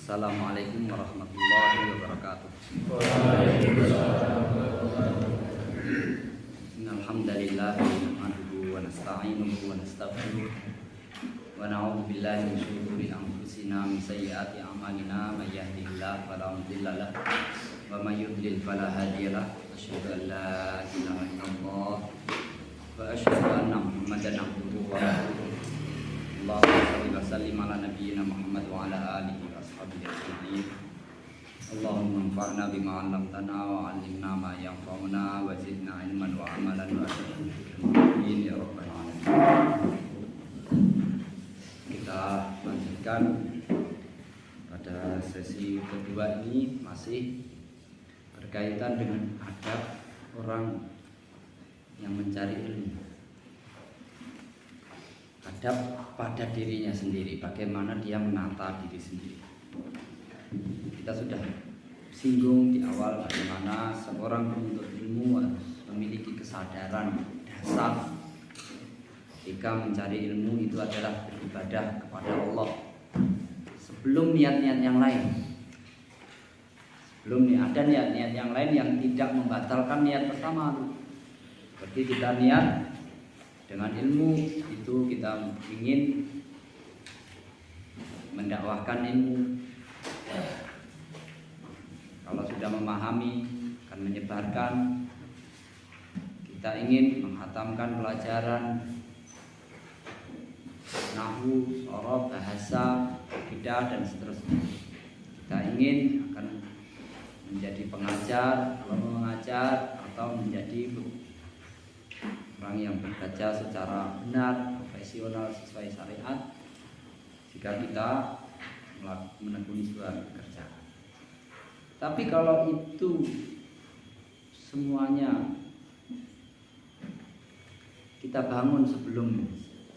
Assalamualaikum warahmatullahi wabarakatuh. Innalhamdalillah nahmaduhu wa nasta'inuhu wa nastaghfiruh wa na'udzu billahi min shururi anfusina min sayyiati a'malina may yahdihillahu fala mudilla lahu wa may yudlil fala hadiya lahu. Asyhadu an la ilaha illallah wa asyhadu anna Muhammadan abduhu wa rasuluh. Allahumma shalli wa sallim ala nabiyyina Muhammad wa ala alihi wa ashabihi ajma'in. Allahumma anfa'na bima 'allamtana wa 'allimna ma yanfa'una wa zidna ilman wa amalan wa amin ya rabbal alamin. Kita lanjutkan pada sesi kedua ini, masih berkaitan dengan adab orang yang mencari ilmu. Adab pada dirinya sendiri, bagaimana dia menata diri sendiri. Kita sudah singgung di awal bagaimana seorang penuntut ilmu harus memiliki kesadaran dasar ketika mencari ilmu itu adalah beribadah kepada Allah sebelum niat-niat yang lain. Sebelum ada niat-niat yang lain yang tidak membatalkan niat pertama itu. Seperti kita niat dengan ilmu itu kita ingin mendakwahkan ilmu. Kalau sudah memahami akan menyebarkan. Kita ingin menghatamkan pelajaran nahwu, sorof, bahasa, akidah dan seterusnya. Kita ingin akan menjadi pengajar, kalau mengajar atau menjadi orang yang bekerja secara benar, profesional sesuai syariat. Jika kita menekuni sebuah pekerjaan. Tapi kalau itu semuanya kita bangun sebelum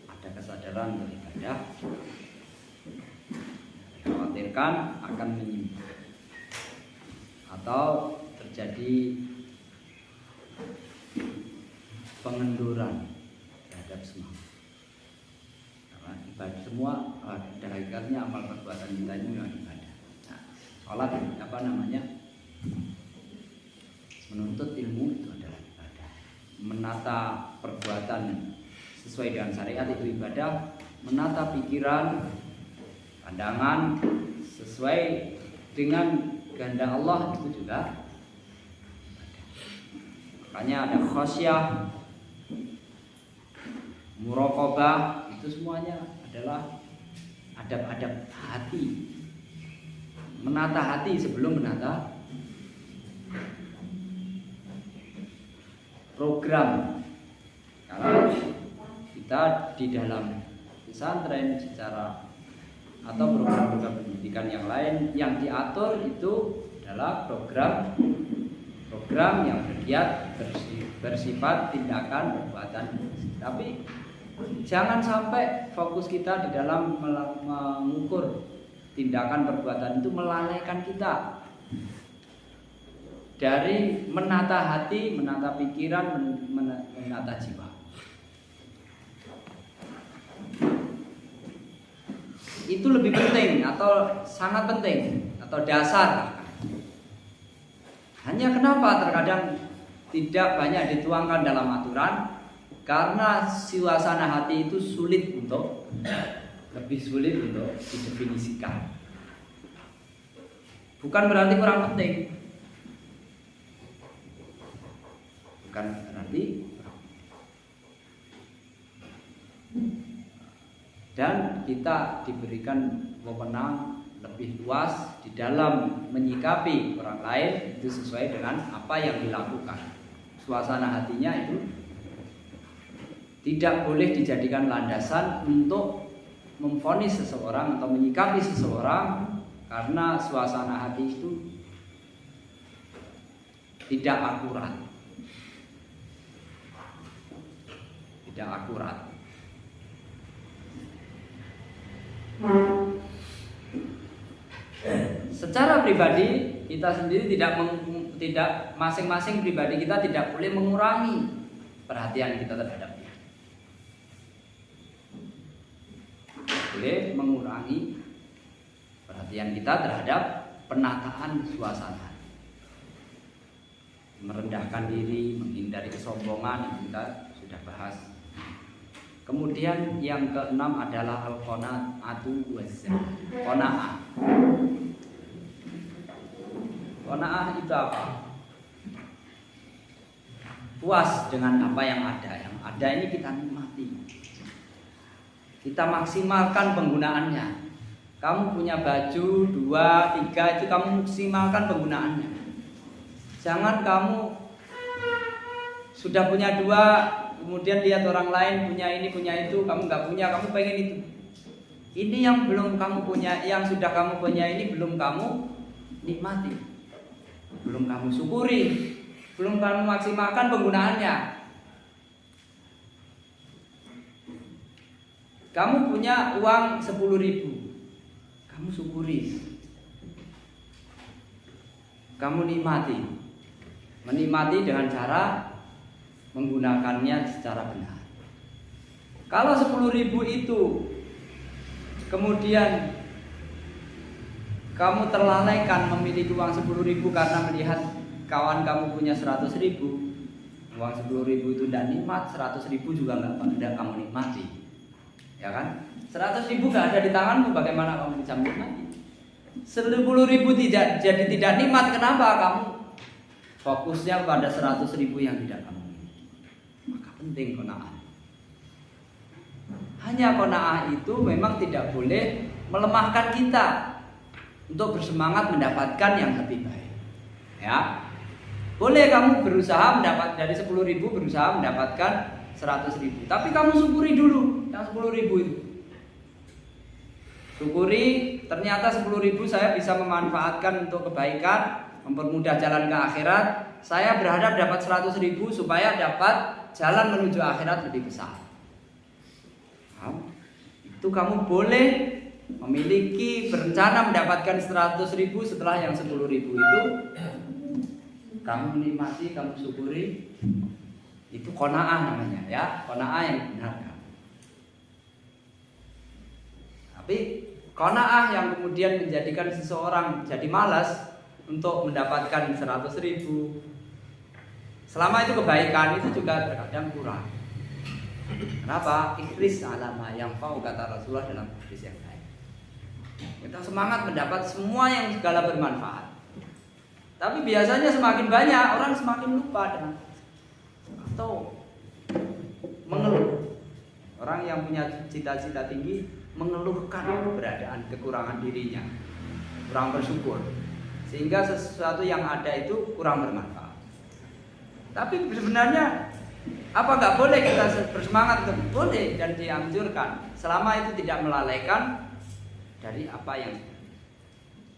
ada kesadaran beribadah, dikhawatirkan akan menyimpang atau terjadi pengenduran terhadap semua. Karena ibadah semua pada hakikatnya amal perbuatan kita ini memang ibadah. Nah, sholat apa namanya? Menuntut ilmu itu adalah ibadah. Menata perbuatan sesuai dengan syariat itu ibadah. Menata pikiran, pandangan sesuai dengan kehendak Allah itu juga ibadah. Makanya ada khasyah, muraqabah, itu semuanya adalah adab-adab hati. Menata hati sebelum menata program. Karena kita di dalam pesantren secara atau program-program pendidikan yang lain yang diatur itu adalah program yang bergiat bersifat tindakan perbuatan. Tapi jangan sampai fokus kita di dalam mengukur tindakan perbuatan itu melalaikan kita dari menata hati, menata pikiran, menata jiwa. Itu lebih penting atau sangat penting atau dasar. Hanya kenapa terkadang tidak banyak dituangkan dalam aturan? Karena suasana hati itu lebih sulit untuk didefinisikan. Bukan berarti kurang penting. Bukan berarti kurang penting. Dan kita diberikan wewenang lebih luas di dalam menyikapi orang lain itu sesuai dengan apa yang dilakukan. Suasana hatinya itu tidak boleh dijadikan landasan untuk memvonis seseorang atau menyikapi seseorang karena suasana hati itu tidak akurat. Tidak akurat. Secara pribadi kita sendiri tidak masing-masing pribadi kita tidak boleh mengurangi perhatian kita terhadap dia. Boleh mengurangi perhatian Perhatian kita terhadap penataan suasana, merendahkan diri, menghindari kesombongan, itu kita sudah bahas. Kemudian yang keenam adalah al-qanaatu waz-zahd. Qanaah. Qanaah itu apa? Puas dengan apa yang ada. Yang ada ini kita nikmati, kita maksimalkan penggunaannya. Kamu punya baju 2, 3, itu kamu maksimalkan penggunaannya. Jangan kamu sudah punya 2, kemudian lihat orang lain punya ini, punya itu, kamu nggak punya, kamu pengen itu. Ini yang belum kamu punya, yang sudah kamu punya ini belum kamu nikmati, belum kamu syukuri, belum kamu maksimalkan penggunaannya. Kamu punya uang 10.000, kamu syukuri, kamu nikmati. Menikmati dengan cara menggunakannya secara benar. Kalau 10.000 itu kemudian kamu terlalaikan memiliki uang 10.000 karena melihat kawan kamu punya 100.000, uang 10.000 itu tidak nikmat, 100.000 juga nggak kamu nikmati, ya kan? 100.000 nggak ada di tanganmu, bagaimana kamu bisa menikmati? 10.000 tidak nikmat, kenapa? Kamu fokusnya pada 100.000 yang tidak kamu miliki. Maka penting qanaah. Hanya qanaah itu memang tidak boleh melemahkan kita untuk bersemangat mendapatkan yang lebih baik. Ya, boleh kamu berusaha mendapat dari 10.000 berusaha mendapatkan 100.000, tapi kamu syukuri dulu yang 10.000 itu. Syukuri, ternyata 10.000 saya bisa memanfaatkan untuk kebaikan, mempermudah jalan ke akhirat. Saya berharap dapat 100.000 supaya dapat jalan menuju akhirat lebih besar. Nah, itu kamu boleh memiliki berencana mendapatkan 100.000 setelah yang 10.000 itu kamu menikmati, kamu syukuri. Itu qanaah namanya, ya, qanaah yang benar. Tapi qanaah yang kemudian menjadikan seseorang jadi malas untuk mendapatkan 100.000, selama itu kebaikan, itu juga terkadang kurang. Kenapa? Ikhris alama yang fau, kata Rasulullah dalam hadis yang lain. Kita semangat mendapat semua yang segala bermanfaat, tapi biasanya semakin banyak orang semakin lupa dengan atau mengeluh. Orang yang punya cita-cita tinggi mengeluhkan keberadaan kekurangan dirinya, kurang bersyukur, sehingga sesuatu yang ada itu kurang bermanfaat. Tapi sebenarnya apa nggak boleh kita bersemangat? Boleh dan dianjurkan, selama itu tidak melalaikan dari apa yang.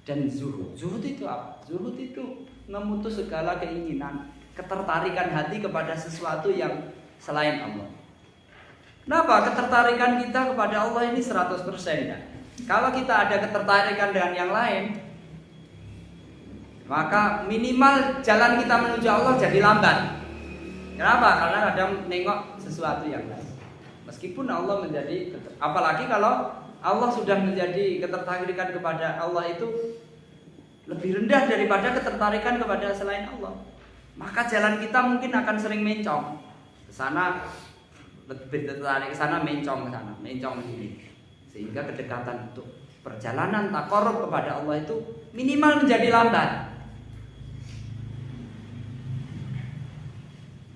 Dan zuhud. Zuhud itu apa? Zuhud itu memutus segala keinginan, ketertarikan hati kepada sesuatu yang selain Allah. Kenapa? Ketertarikan kita kepada Allah ini 100%, ya. Kalau kita ada ketertarikan dengan yang lain, maka minimal jalan kita menuju Allah jadi lambat. Kenapa? Karena kadang nengok sesuatu yang lain. Meskipun Allah menjadi, apalagi kalau Allah sudah menjadi ketertarikan kepada Allah itu lebih rendah daripada ketertarikan kepada selain Allah, maka jalan kita mungkin akan sering mencong ke sana, lebih tertarik ke sana, mencong ke sana, mencong ke sini, sehingga kedekatan untuk perjalanan taqarrub kepada Allah itu minimal menjadi lambat.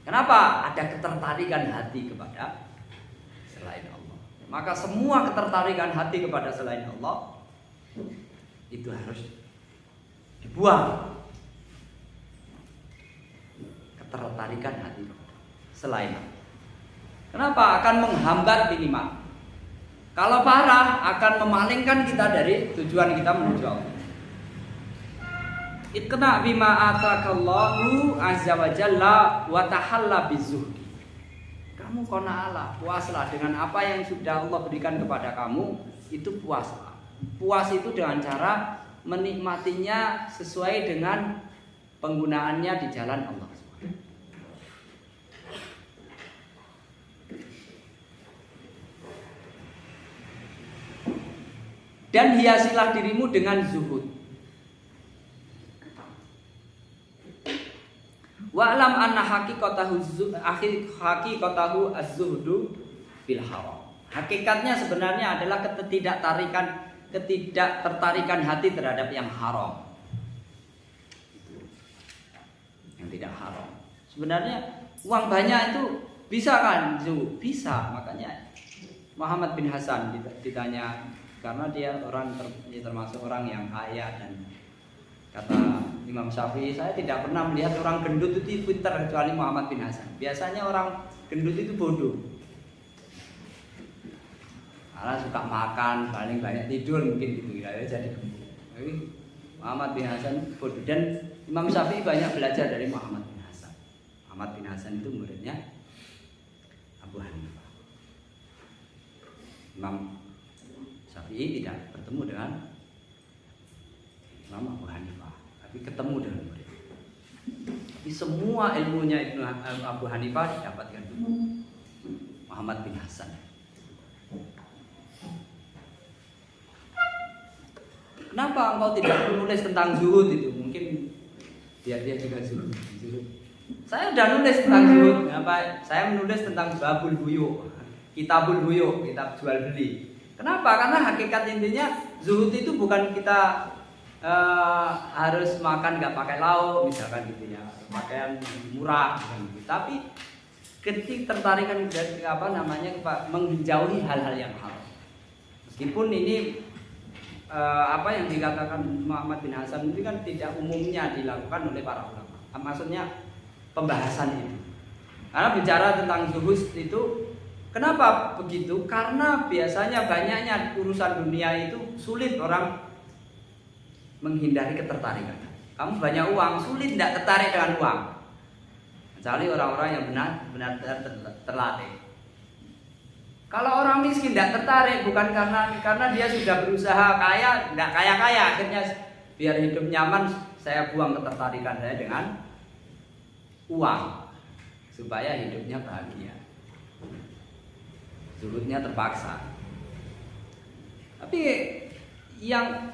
Kenapa? Ada ketertarikan hati kepada selain Allah. Maka semua ketertarikan hati kepada selain Allah itu harus dibuang. Ketertarikan hati selain Allah. Kenapa? Akan menghambat minimal. Kalau parah akan memalingkan kita dari tujuan kita menuju Allah. Iqna bima atakallahu azza wa jalla wa tahalla bizuhdi. Kamu qana'alah, puaslah dengan apa yang sudah Allah berikan kepada kamu, itu puaslah. Puas itu dengan cara menikmatinya sesuai dengan penggunaannya di jalan Allah. dan hiasilah dirimu dengan zuhud. Wa'lam anna haqiqatahu az-zuhdu fil haram. Hakikatnya sebenarnya adalah ketidaktertarikan hati terhadap yang haram. Yang tidak haram. Sebenarnya uang banyak itu bisa kan? Bisa. Makanya Muhammad bin Hasan ditanya, karena dia termasuk orang yang kaya, dan kata Imam Syafi'i, saya tidak pernah melihat orang gendut itu pintar kecuali Muhammad bin Hasan. Biasanya orang gendut itu bodoh. Karena suka makan, paling banyak tidur mungkin gitu ya. Jadi Muhammad bin Hasan bodoh, dan Imam Syafi'i banyak belajar dari Muhammad bin Hasan. Muhammad bin Hasan itu muridnya Abu Hanifah. Imam Syafi'i tidak bertemu dengan Imam Abu Hanifah, tapi ketemu dengan murid. Tapi semua ilmunya Abu Hanifah didapatkan dari Muhammad bin Hasan. Kenapa engkau tidak menulis tentang zuhud itu? Mungkin dia juga zuhud. Saya udah nulis tentang zuhud. Saya menulis tentang babul buyu, kitabul buyu, kitab jual beli. Kenapa? Karena hakikat intinya zuhud itu bukan kita harus makan nggak pakai lauk, misalkan gitu ya, pakaian murah, gitu. Tapi tertarikan dari menjauhi hal-hal yang haram. Meskipun ini yang dikatakan Muhammad bin Hasan itu kan tidak umumnya dilakukan oleh para ulama. Maksudnya pembahasan itu. Karena bicara tentang zuhud itu, kenapa begitu? Karena biasanya banyaknya urusan dunia itu sulit orang menghindari ketertarikan. Kamu banyak uang, sulit tidak tertarik dengan uang. Kecuali orang-orang yang benar terlatih. Kalau orang miskin tidak tertarik, bukan karena dia sudah berusaha kaya, tidak kaya-kaya, akhirnya biar hidup nyaman, saya buang ketertarikan saya dengan uang supaya hidupnya bahagia. Zuhudnya terpaksa. Tapi yang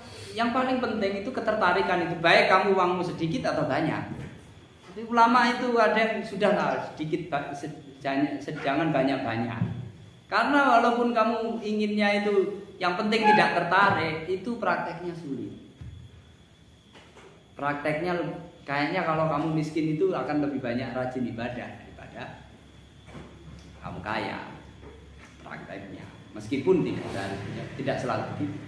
paling penting itu ketertarikan itu, baik kamu uangmu sedikit atau banyak. Tapi ulama itu ada yang sudahlah sedikit, jangan banyak-banyak. Karena walaupun kamu inginnya itu yang penting tidak tertarik, itu prakteknya sulit. Prakteknya kayaknya kalau kamu miskin itu akan lebih banyak rajin ibadah daripada kamu kaya. Prakteknya, meskipun tidak selalu begitu.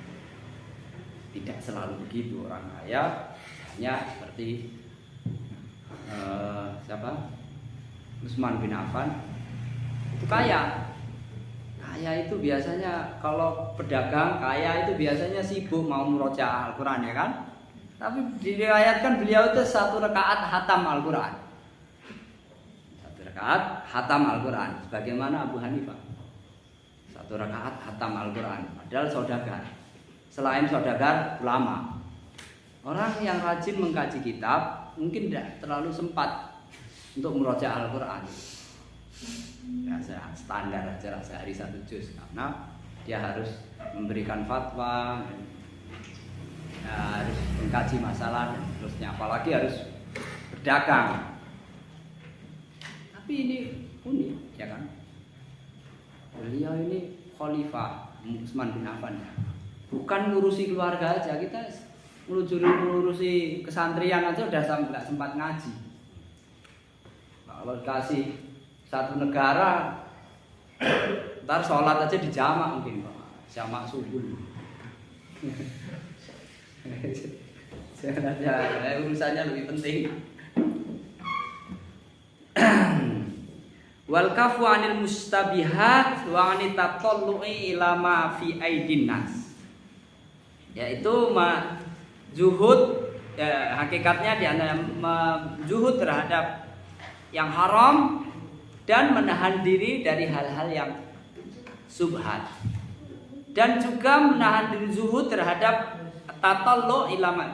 Tidak selalu begitu. Orang kaya hanya seperti Utsman bin Affan itu kaya. Kaya itu biasanya kalau pedagang kaya itu biasanya sibuk mau murojaah Al-Quran, ya kan? Tapi diriwayatkan beliau itu 1 rakaat hatam Al-Quran. 1 rakaat hatam Al-Quran. Sebagaimana Abu Hanifah, 1 rakaat hatam Al-Quran. Padahal saudagar. Selain saudagar, ulama. Orang yang rajin mengkaji kitab mungkin tidak terlalu sempat untuk murojaah Al-Quran. Ya, standar aja sehari 1 juz, karena dia harus memberikan fatwa, harus mengkaji masalah dan seterusnya, apalagi harus berdagang. Tapi ini unik, ya kan? Beliau ini khalifah Utsman bin Affan, ya. Bukan ngurusi keluarga aja, kita ngurusi kesantrian aja udah nggak sempat ngaji. Kalau dikasih satu negara, ntar sholat aja di jamak mungkin, jamak subuh. Urusannya lebih penting. Wal kafu anil mustabihat wa anita tallu'i ila ma fi aidin nas. Yaitu zuhud, hakikatnya dia zuhud terhadap yang haram dan menahan diri dari hal-hal yang subhat, dan juga menahan diri zuhud terhadap tatallu ilama,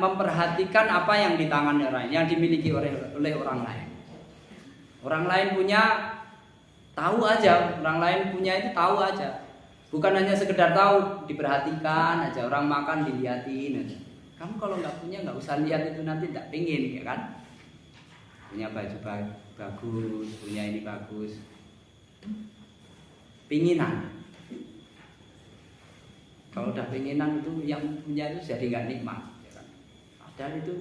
memperhatikan apa yang di tangan orang, yang dimiliki oleh orang lain. Orang lain punya, tahu aja, orang lain punya itu tahu aja, Bukan hanya sekedar tahu, diperhatikan aja, orang makan dilihatin aja. Kamu kalau nggak punya nggak usah lihat itu, nanti tak pingin, ya kan? Punya baju bagus, punya ini bagus, pinginan. Kalau udah pinginan itu yang punya itu jadi nggak nikmat, ya kan? Padahal itu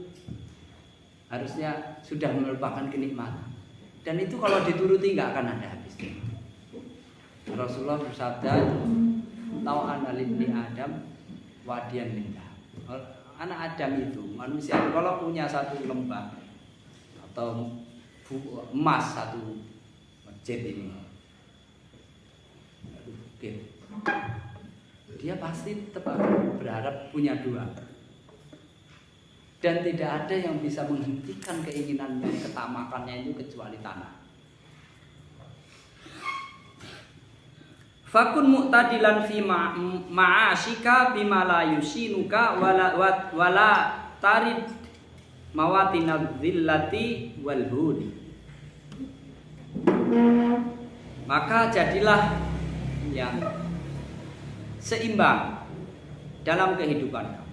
harusnya sudah merupakan kenikmatan. Dan itu kalau dituruti nggak akan ada habisnya. Rasulullah bersabda, "Tau'an alibni Adam wadian lindah." Anak Adam itu manusia kalau punya satu lembah atau emas satu masjid ini, dia pasti tetap berharap punya dua. Dan tidak ada yang bisa menghentikan keinginannya, ketamakannya itu kecuali tanah. Fakun mu'tadilan fi ma'ashika bima la yusinuka wala tarid mawatinal dhillati wal hudi. Maka jadilah yang seimbang dalam kehidupan kamu.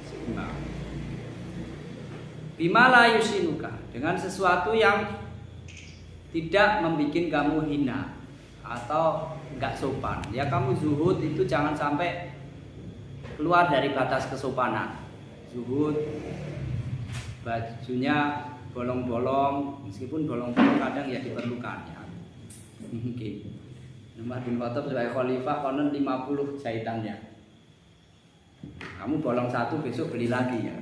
Seimbang. Bima la yusinuka, dengan sesuatu yang tidak membuat kamu hina atau enggak sopan. Ya kamu zuhud itu jangan sampai keluar dari batas kesopanan. Zuhud, bajunya bolong-bolong, meskipun bolong-bolong kadang ya diperlukan ya. Mungkin. Umar bin Khattab sebagai khalifah konon 50 jahitannya. Kamu bolong satu besok beli lagi ya.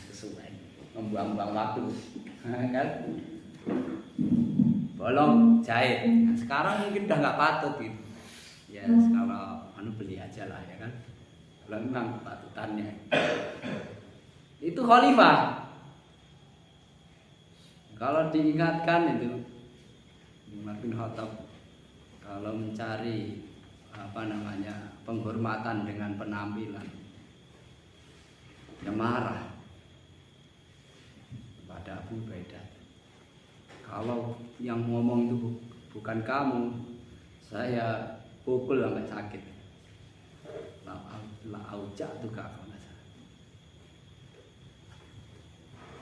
Sesuai. Membuang-buang waktu. Kan? Bolong jahit. Nah, sekarang mungkin udah nggak patut gitu. Ya kalau beli aja lah ya kan. Kalau memang patutannya. Itu khalifah. Kalau diingatkan itu Umar bin Khattab kalau mencari penghormatan dengan penampilan, ya marah pada Abu Ubaidah. Kalau yang ngomong itu bukan kamu, saya pukul sampai sakit. La auja itu kalau nggak salah.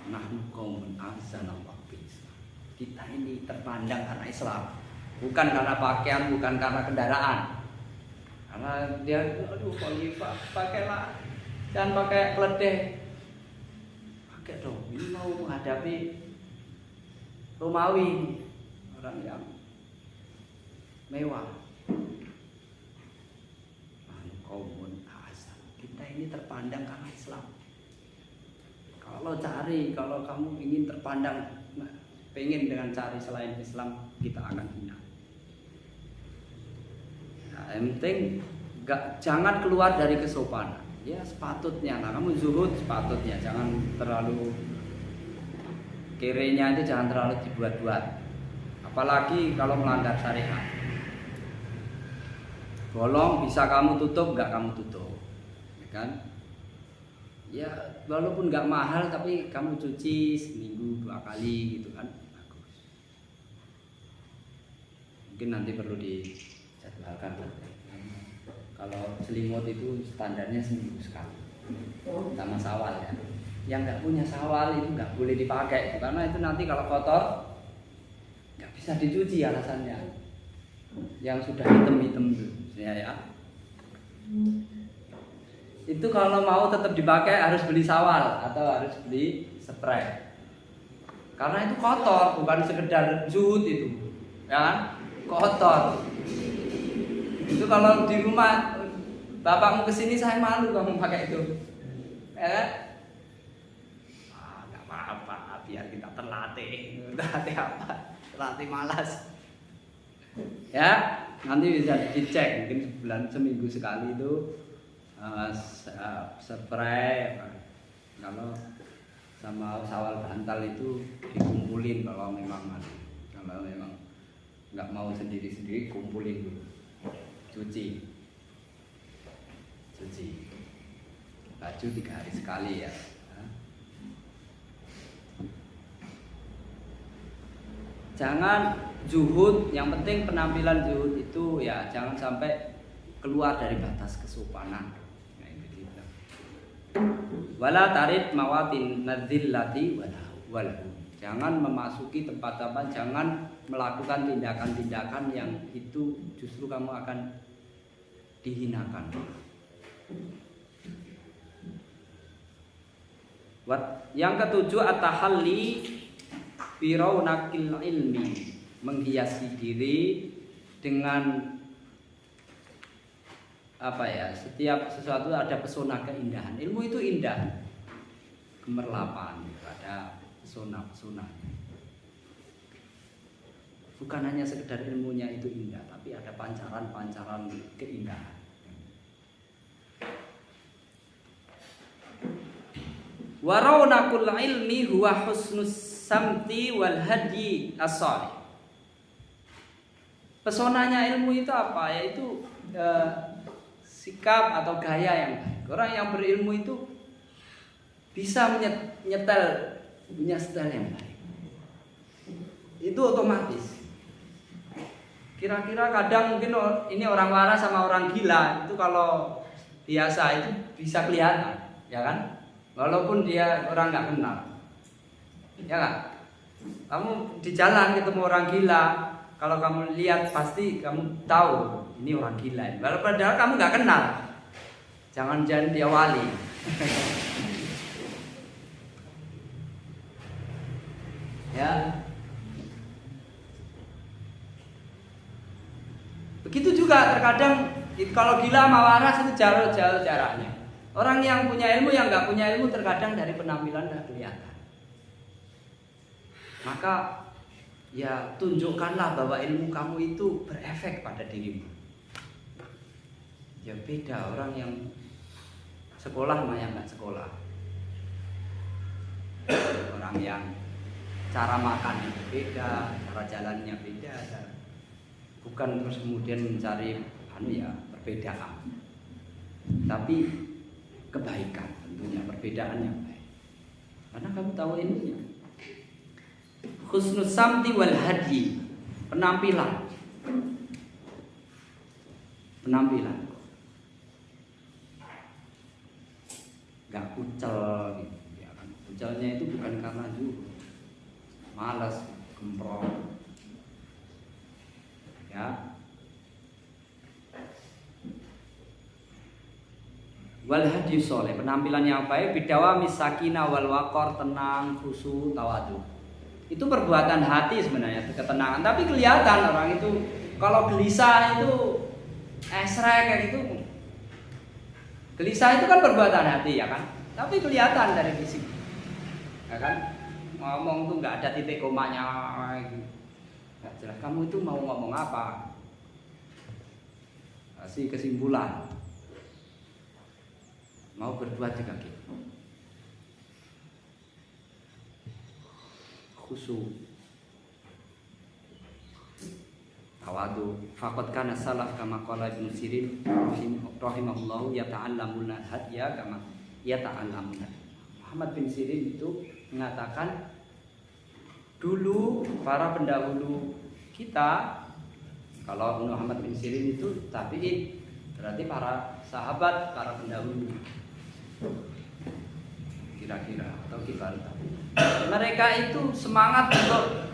Nahnu qaumun azanallahu bil-Islam. Kita ini terpandang karena Islam, bukan karena pakaian, bukan karena kendaraan. Karena dia, aduh khalifah, pakailah, jangan pakai keledai. Pakai dong, ini mau menghadapi Romawi, orang yang mewah. Kita ini terpandang karena Islam. Kalau kamu ingin terpandang, pengen dengan cari selain Islam, kita akan hina. Nah, yang penting jangan keluar dari kesopanan. Ya sepatutnya, nah kamu zuhud sepatutnya, jangan terlalu kirenya itu jangan terlalu dibuat-buat, apalagi kalau melanggar syariat. Bolong bisa kamu tutup, nggak kamu tutup, ya kan? Ya walaupun nggak mahal, tapi kamu cuci seminggu 2 kali gitu kan, bagus. Mungkin nanti perlu dijadwalkan. Kalau selimut itu standarnya seminggu sekali, sama sawal ya. Yang nggak punya sawal itu nggak boleh dipakai, karena itu nanti kalau kotor nggak bisa dicuci alasannya. Yang sudah hitam-hitam itu, ya. Itu kalau mau tetap dipakai harus beli sawal atau harus beli spray. Karena itu kotor, bukan sekedar zuhud itu, ya, kotor. Itu kalau di rumah bapakmu kesini, saya malu kamu pakai itu, ya. Biar kita terlatih apa? Terlatih malas. Ya, nanti bisa dicek, mungkin seminggu sekali itu spray. Kalau sama sawal bantal itu dikumpulin kalau memang nggak mau sendiri-sendiri, kumpulin dulu, cuci baju 3 hari sekali ya. Jangan zuhud, yang penting penampilan zuhud itu ya jangan sampai keluar dari batas kesopanan. Nah, itu gitu. Wala tarid mawatin nadzillati walahu. Jangan memasuki tempat-tempat, jangan melakukan tindakan-tindakan yang itu justru kamu akan dihinakan. Yang ketujuh, at-tahalli bi raunaqil ilmi, menghiasi diri dengan apa ya, setiap sesuatu ada pesona keindahan. Ilmu itu indah, gemerlapan, ada pesona-pesona. Bukan hanya sekedar ilmunya itu indah, tapi ada pancaran-pancaran keindahan. Wa raunaqul ilmi huwa husnus samti wal hadyi as-shalih. Pesonanya ilmu itu apa? Yaitu sikap atau gaya yang baik. Orang yang berilmu itu bisa menyetel, punya style yang baik. Itu otomatis. Kira-kira kadang mungkin ini orang waras sama orang gila itu kalau biasa itu bisa kelihatan, ya kan? Walaupun dia orang nggak kenal, ya kan? Kamu di jalan ketemu orang gila, kalau kamu lihat pasti kamu tahu ini orang gila. Walaupun padahal kamu nggak kenal, jangan dia wali. Ya. Begitu juga terkadang kalau gila sama waras itu jauh-jauh jaraknya. Orang yang punya ilmu yang nggak punya ilmu terkadang dari penampilan nggak kelihatan. Maka ya tunjukkanlah bahwa ilmu kamu itu berefek pada dirimu. Ya beda orang yang sekolah sama yang nggak sekolah. Orang yang cara makan beda, cara jalannya beda. Bukan terus kemudian mencari perbedaan, tapi kebaikan, tentunya perbedaan yang baik. Karena kamu tahu ilmunya. Husnus samti wal hadyi, penampilan. Gak kucel gitu, ya kan. Kucelnya itu bukan karena zuhud, malas, gemprong. Ya. Wal hadyi sholih, penampilan yang baik, bidawa misakina wal waqor, tenang, khusyuk, tawadu. Itu perbuatan hati sebenarnya, ketenangan. Tapi kelihatan orang itu kalau gelisah itu esrek kayak gitu. Gelisah itu kan perbuatan hati, ya kan? Tapi kelihatan dari fisik, ya kan? Ngomong tuh nggak ada titik komanya, nggak jelas. Kamu itu mau ngomong apa? Kasih kesimpulan. Mau berbuat juga gitu. Khusyuk, tawadu. Faqad kana salaf kama qala Ibnu Sirin rahimahullahu yata'allamuna hadya kama yata'allamuna. Muhammad bin Sirin itu mengatakan dulu para pendahulu kita, kalau Muhammad bin Sirin itu tabi'in, berarti para sahabat, para pendahulu kira-kira atau kibar. Mereka itu semangat untuk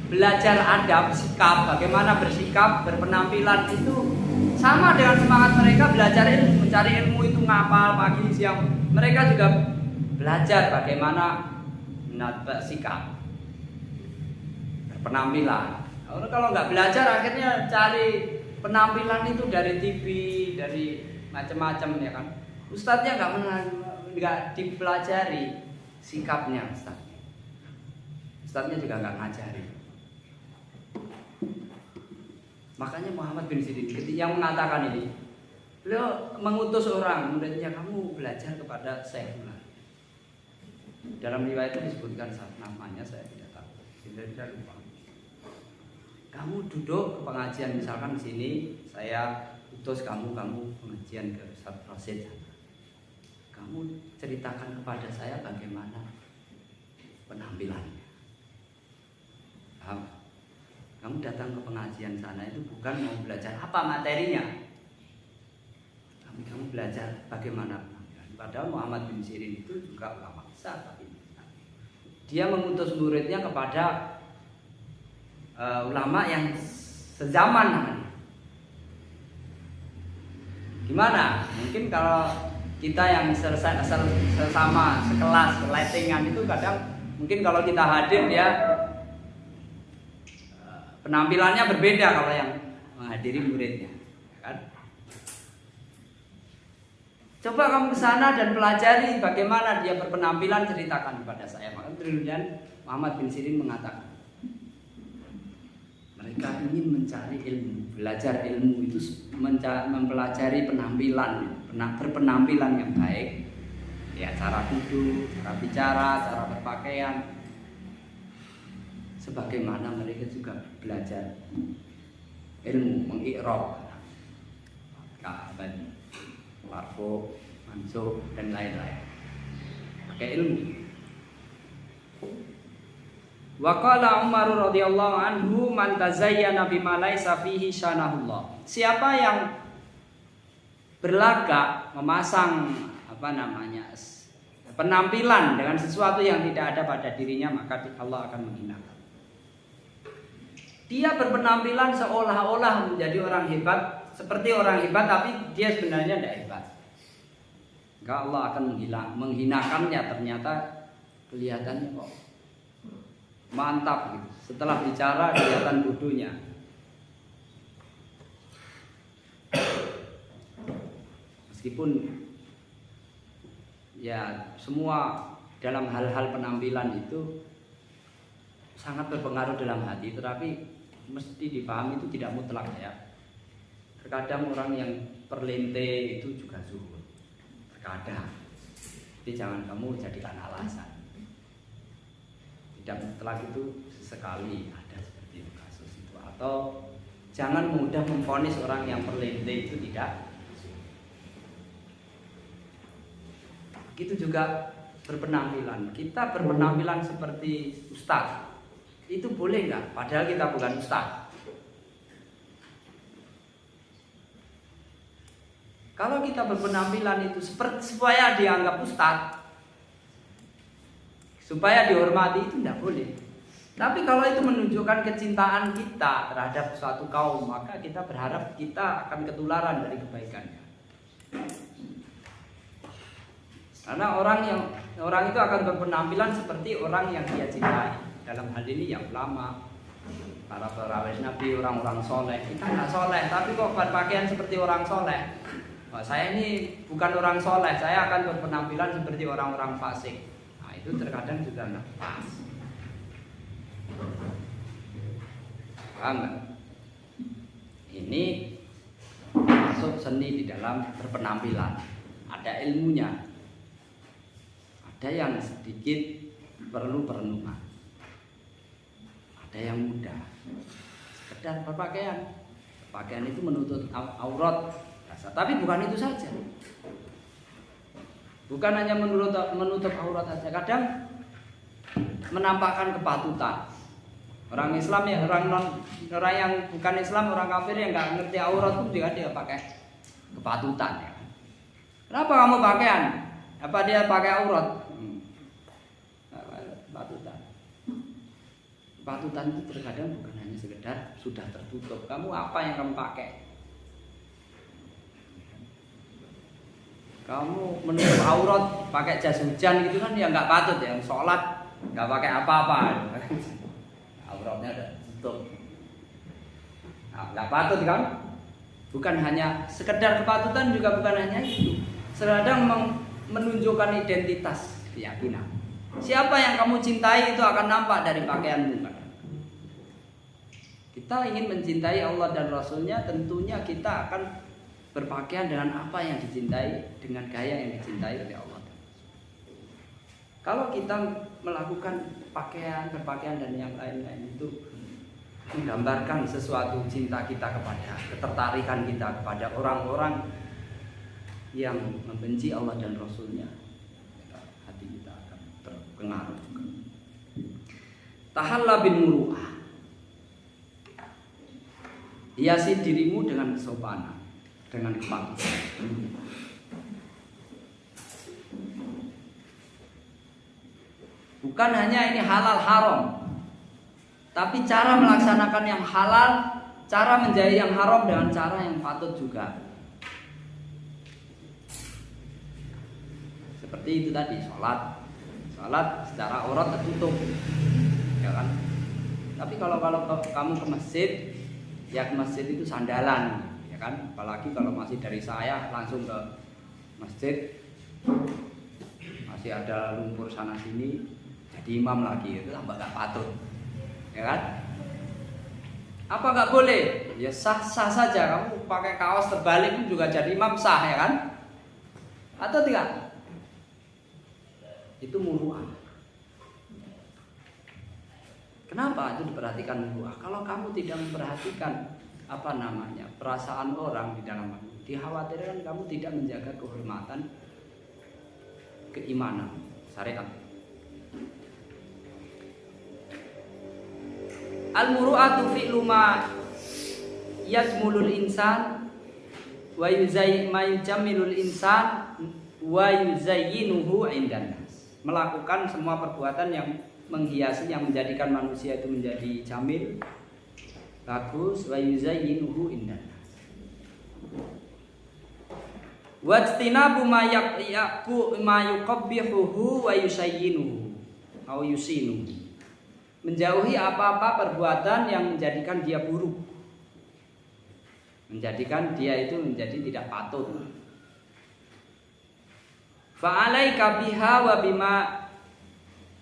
belajar adab, sikap, bagaimana bersikap, berpenampilan itu sama dengan semangat mereka belajar ilmu, mencari ilmu itu ngapal pagi siang. Mereka juga belajar bagaimana bersikap, berpenampilan. Kalau nggak belajar akhirnya cari penampilan itu dari TV, dari macam-macam, ya kan. Ustadznya nggak dipelajari sikapnya, ustadznya juga nggak ngajari. Makanya Muhammad bin Sirin yang mengatakan ini, beliau mengutus orang muridnya, kamu belajar kepada Syekh Fulan. Dalam riwayat itu disebutkan namanya, saya tidak tahu, tidak lupa. Kamu duduk ke pengajian, misalkan di sini saya utus kamu pengajian ke Ustaz Rasid. Kamu ceritakan kepada saya bagaimana penampilannya. Paham? Kamu datang ke pengajian sana itu bukan mau belajar apa materinya, tapi kamu belajar bagaimana penampilan. Padahal Muhammad bin Sirin itu juga ulama besar, tapi dia mengutus muridnya kepada ulama yang sezaman namanya. Gimana? Mungkin kalau kita yang sesama sekelas lettingan itu kadang mungkin kalau kita hadir dia penampilannya berbeda kalau yang menghadiri muridnya, kan? Coba kamu ke sana dan pelajari bagaimana dia berpenampilan, ceritakan kepada saya. Maka kemudian Muhammad bin Sirin mengatakan, mereka ingin mencari ilmu, belajar ilmu itu mempelajari penampilan, berpenampilan yang baik, ya cara duduk, cara bicara, cara berpakaian. Sebagaimana mereka juga belajar ilmu mengi'rab, ka'ban, marfu, mansub dan lain-lain. Pakai ilmu. Wa qala Umar radhiyallahu anhu man tazayyana bima laisa fihi syanahullah. Siapa yang berlagak memasang penampilan dengan sesuatu yang tidak ada pada dirinya, maka Allah akan menghinakan. Dia berpenampilan seolah-olah menjadi orang hebat, seperti orang hebat, tapi dia sebenarnya tidak hebat. Maka Allah akan menghinakannya. Ternyata kelihatannya kok mantap gitu. Setelah bicara kelihatan bodohnya. Meskipun ya semua dalam hal-hal penampilan itu sangat berpengaruh dalam hati, tetapi mesti dipahami itu tidak mutlak ya. Terkadang orang yang perlente itu juga zuhud. Terkadang. Jadi jangan kamu jadikan alasan. Tidak mutlak itu sekali ada seperti itu kasus itu. Atau jangan mudah memvonis orang yang perlente itu tidak. Begitu juga berpenampilan. Kita berpenampilan seperti ustaz. Itu boleh nggak? Padahal kita bukan ustaz. Kalau kita berpenampilan itu seperti supaya dianggap ustaz, supaya dihormati, itu tidak boleh. Tapi kalau itu menunjukkan kecintaan kita terhadap suatu kaum, maka kita berharap kita akan ketularan dari kebaikannya. Karena orang itu akan berpenampilan seperti orang yang dia cintai. Dalam hal ini ya ulama, para pewaris Nabi, orang-orang soleh. Kita nggak soleh, tapi kok berpakaian seperti orang soleh. Nah, saya ini bukan orang soleh, saya akan berpenampilan seperti orang-orang fasik. Nah, itu terkadang juga nggak pas. Paham nggak? Ini masuk seni di dalam berpenampilan. Ada ilmunya. Ada yang sedikit perlu perenungan. Ada yang mudah, sekedar berpakaian. Pakaian itu menutup aurat, tapi bukan itu saja. Bukan hanya menutup aurat saja. Kadang menampakkan kepatutan. Orang Islam ya, orang yang bukan Islam, orang kafir yang nggak ngerti aurat pun juga dia pakai kepatutan. Ya. Kenapa kamu pakaian? Apa dia pakai aurat? Kepatutan. Kepatutan itu terkadang bukan hanya sekedar sudah tertutup. Kamu apa yang kamu pakai? Kamu menutup aurat pakai jas hujan gitu kan ya nggak patut ya. Sholat nggak pakai apa-apa. Auratnya udah tutup. Nah, nggak patut kan? Bukan hanya sekedar kepatutan, juga bukan hanya itu. Sedang menunjukkan identitas keyakinan. Siapa yang kamu cintai itu akan nampak dari pakaianmu. Kita ingin mencintai Allah dan Rasulnya, tentunya kita akan berpakaian dengan apa yang dicintai, dengan gaya yang dicintai oleh Allah. Kalau kita melakukan berpakaian dan yang lain-lain itu menggambarkan sesuatu cinta kita kepada, ketertarikan kita kepada orang-orang yang membenci Allah dan Rasulnya, hati kita akan terpengaruh juga. Tahalla bin muru'ah. Hiasi dirimu dengan kesopanan, dengan kepatuhan. Bukan hanya ini halal haram, tapi cara melaksanakan yang halal, cara menjauhi yang haram dengan cara yang patut juga. Seperti itu tadi, sholat secara aurat tertutup, ya kan? Tapi kalau kamu ke masjid, ya ke masjid itu sandalan, ya kan? Apalagi kalau masih dari saya langsung ke masjid, masih ada lumpur sana sini, jadi imam lagi, itu tambah gak patut, ya kan? Apa nggak boleh? Ya sah saja. Kamu pakai kaos terbalik pun juga jadi imam, sah, ya kan? Atau tidak? Itu muru'ah. Kenapa itu diperhatikan muru'ah? Kalau kamu tidak memperhatikan perasaan orang di dalam hati, dikhawatirkan kamu tidak menjaga kehormatan keimanan syariat. Al-muru'atu fi'lu ma yajmulul insan wa yujammilul insan wa yuzayyinuhu indan nas. Melakukan semua perbuatan yang menghiasi, yang menjadikan manusia itu menjadi jamil, bagus, wa yuzayyinuhu indan nas. Wajtinabu ma yuqabbihuhu wa yusayyinuhu au yusinuhu. Menjauhi apa-apa perbuatan yang menjadikan dia buruk, menjadikan dia itu menjadi tidak patut. Fa'alaika biha wa bima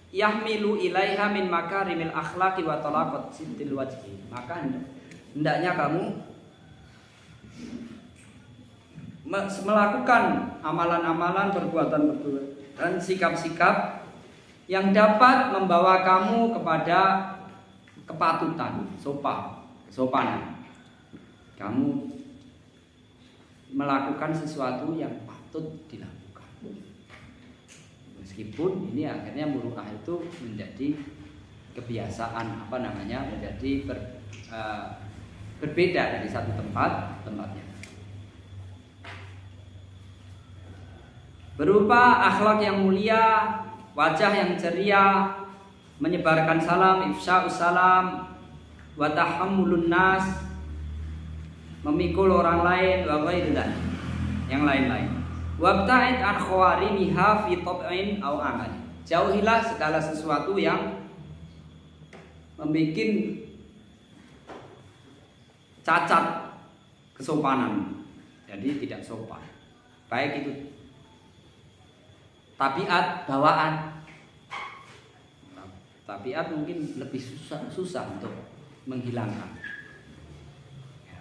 yahmilu ilaiha min makarimil akhlaqi wa talaqat sidil wajhi. Maka hendaknya kamu melakukan amalan-amalan, perbuatan-perbuatan dan sikap-sikap yang dapat membawa kamu kepada kepatutan, kesopanan. Kamu melakukan sesuatu yang patut dilakukan. Meskipun ini akhirnya muru'ah itu menjadi kebiasaan, menjadi berbeda dari satu tempatnya. Berupa akhlak yang mulia, wajah yang ceria, menyebarkan salam, ifsya'us salam, wa tahammulun nas, memikul orang lain, wa ghairulah, yang lain-lain. Wabta'id an khawarimiha fi tab'in aw amal. Jauhilah segala sesuatu yang membuat cacat kesopanan, jadi tidak sopan. Baik itu tabiat, bawaan. Tabiat mungkin lebih susah untuk menghilangkan. Ya.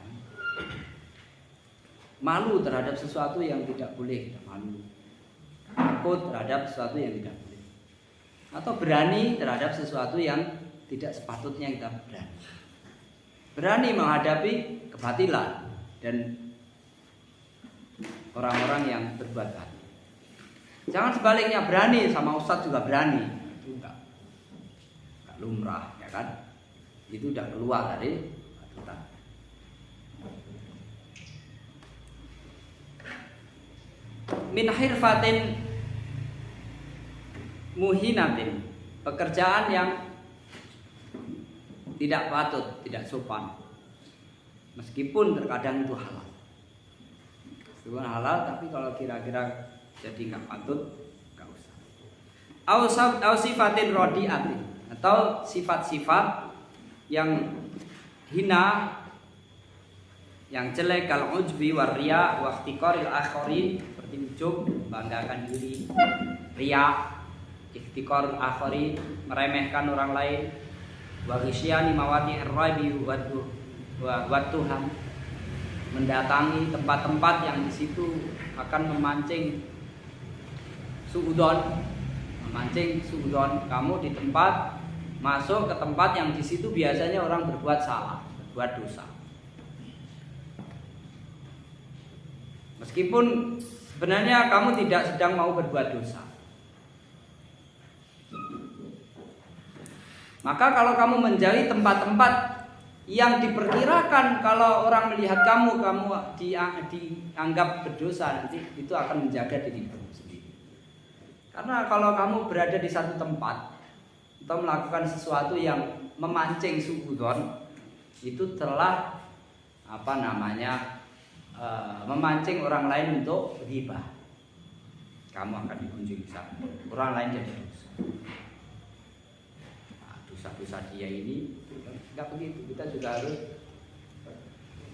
Malu terhadap sesuatu yang tidak boleh kita malu. Takut terhadap sesuatu yang tidak boleh. Atau berani terhadap sesuatu yang tidak sepatutnya kita berani. Berani menghadapi kebatilan dan orang-orang yang berbuat batil. Jangan sebaliknya, berani sama ustadz juga berani. Itu enggak lumrah, ya kan? Itu udah keluar dari patutan. Min hirfatin muhinatin, pekerjaan yang tidak patut, tidak sopan. Meskipun terkadang itu halal. Meskipun halal, tapi kalau kira-kira jadi nggak patut, nggak usah. Au sifatin rodiatin, atau sifat-sifat yang hina, yang jelek, kalau ujbi waria wa ihtiqaril akharin, seperti ujub, banggakan diri, riya, ihtiqarul akharin, meremehkan orang lain, wa ghisyani mawadi ar-rabi wa Tuhan, mendatangi tempat-tempat yang di situ akan memancing suudon, kamu di tempat, masuk ke tempat yang di situ biasanya orang berbuat salah, berbuat dosa. Meskipun sebenarnya kamu tidak sedang mau berbuat dosa. Maka kalau kamu menjauhi tempat-tempat yang diperkirakan kalau orang melihat kamu dianggap berdosa, nanti itu akan menjaga dirimu sendiri. Karena kalau kamu berada di satu tempat atau melakukan sesuatu yang memancing suudzon, itu telah memancing orang lain untuk ghibah. Kamu akan dikunjungi sana, orang lain jadi dosa. Dosa-dosa dia ini enggak begitu. Kita juga harus,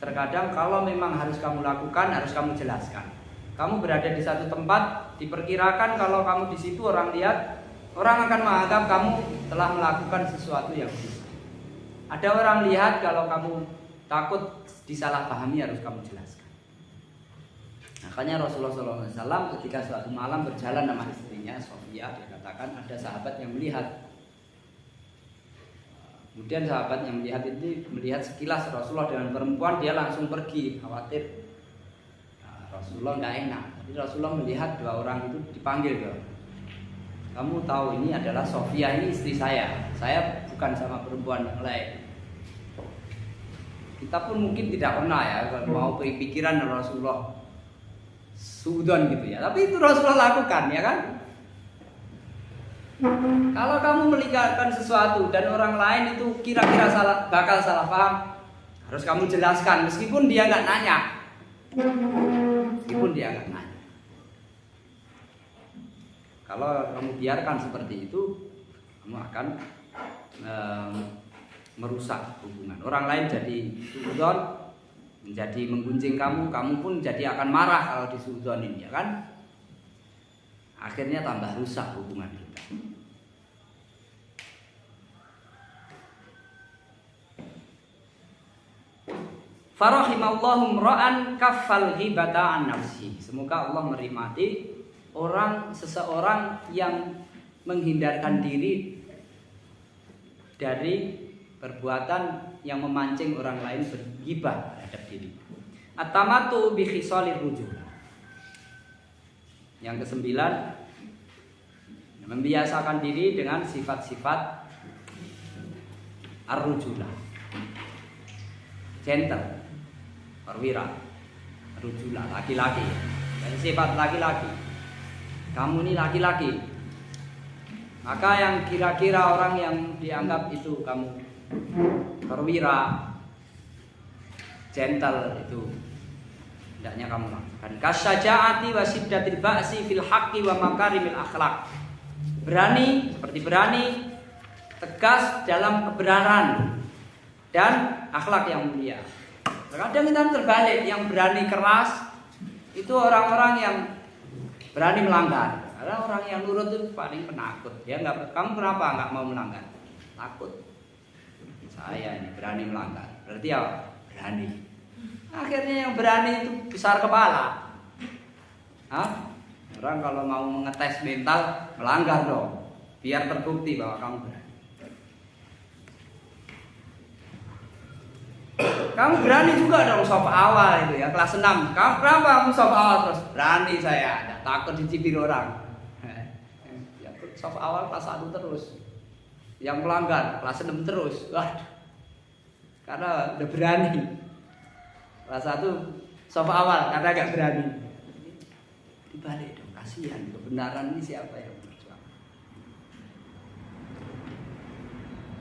terkadang kalau memang harus kamu lakukan, harus kamu jelaskan. Kamu berada di satu tempat, diperkirakan kalau kamu di situ orang lihat, orang akan menganggap kamu telah melakukan sesuatu yang dosa. Ada orang lihat, kalau kamu takut disalahpahami, harus kamu jelaskan. Makanya Rasulullah SAW ketika suatu malam berjalan sama istrinya Sofia, dia katakan ada sahabat yang melihat. Kemudian sahabat yang melihat sekilas Rasulullah dengan perempuan, dia langsung pergi, khawatir Rasulullah nggak enak. Jadi Rasulullah melihat dua orang itu dipanggil, kamu tahu ini adalah Sofia, ini istri saya bukan sama perempuan yang lain. Kita pun mungkin tidak pernah ya mau pikiran Rasulullah suudzon gitu ya, tapi itu Rasulullah lakukan, ya kan? Kalau kamu melihatkan sesuatu dan orang lain itu kira-kira bakal salah paham, harus kamu jelaskan meskipun dia nggak nanya. Kalau kamu biarkan seperti itu, kamu akan merusak hubungan. Orang lain jadi suudzon, menjadi menggunjing kamu pun jadi akan marah kalau disuudzonin, ya kan? Akhirnya tambah rusak hubungan kita. Farahimallahu mra'an kaffal ghibata an nafsi. Semoga Allah merimati seseorang yang menghindarkan diri dari perbuatan yang memancing orang lain berghibah terhadap diri. At-tamatu bi khisalir rujul. Yang kesembilan, membiasakan diri dengan sifat-sifat ar-rujulah. Gentle, perwira, rujulah, laki-laki. Dan sifat laki-laki. Kamu ini laki-laki. Maka yang kira-kira orang yang dianggap itu kamu perwira, gentle, itu hendaknya kamu lakukan. Kasyaja'ati wa syiddatil ba'si fil haqqi wa makarimil akhlaq. Berani, seperti berani, tegas dalam kebenaran dan akhlak yang mulia. Kadang kita terbalik, yang berani keras itu orang-orang yang berani melanggar. Karena orang yang nurut itu paling penakut. Kamu kenapa nggak mau melanggar? Takut. Saya ini berani melanggar. Berarti apa? Berani. Akhirnya yang berani itu besar kepala. Orang kalau mau mengetes mental, melanggar dong, biar terbukti bahwa kamu berani. Kamu berani juga dong soft awal itu ya, kelas 6. Kenapa kamu soft awal terus? Berani saya, tidak takut dicibir orang. Ya, soft awal kelas 1 terus. Yang melanggar kelas 6 terus. Waduh. Karena udah berani. Kelas 1 soft awal karena agak berani. Dibalik dong, kasihan. Kebenaran ini siapa yang berjuang?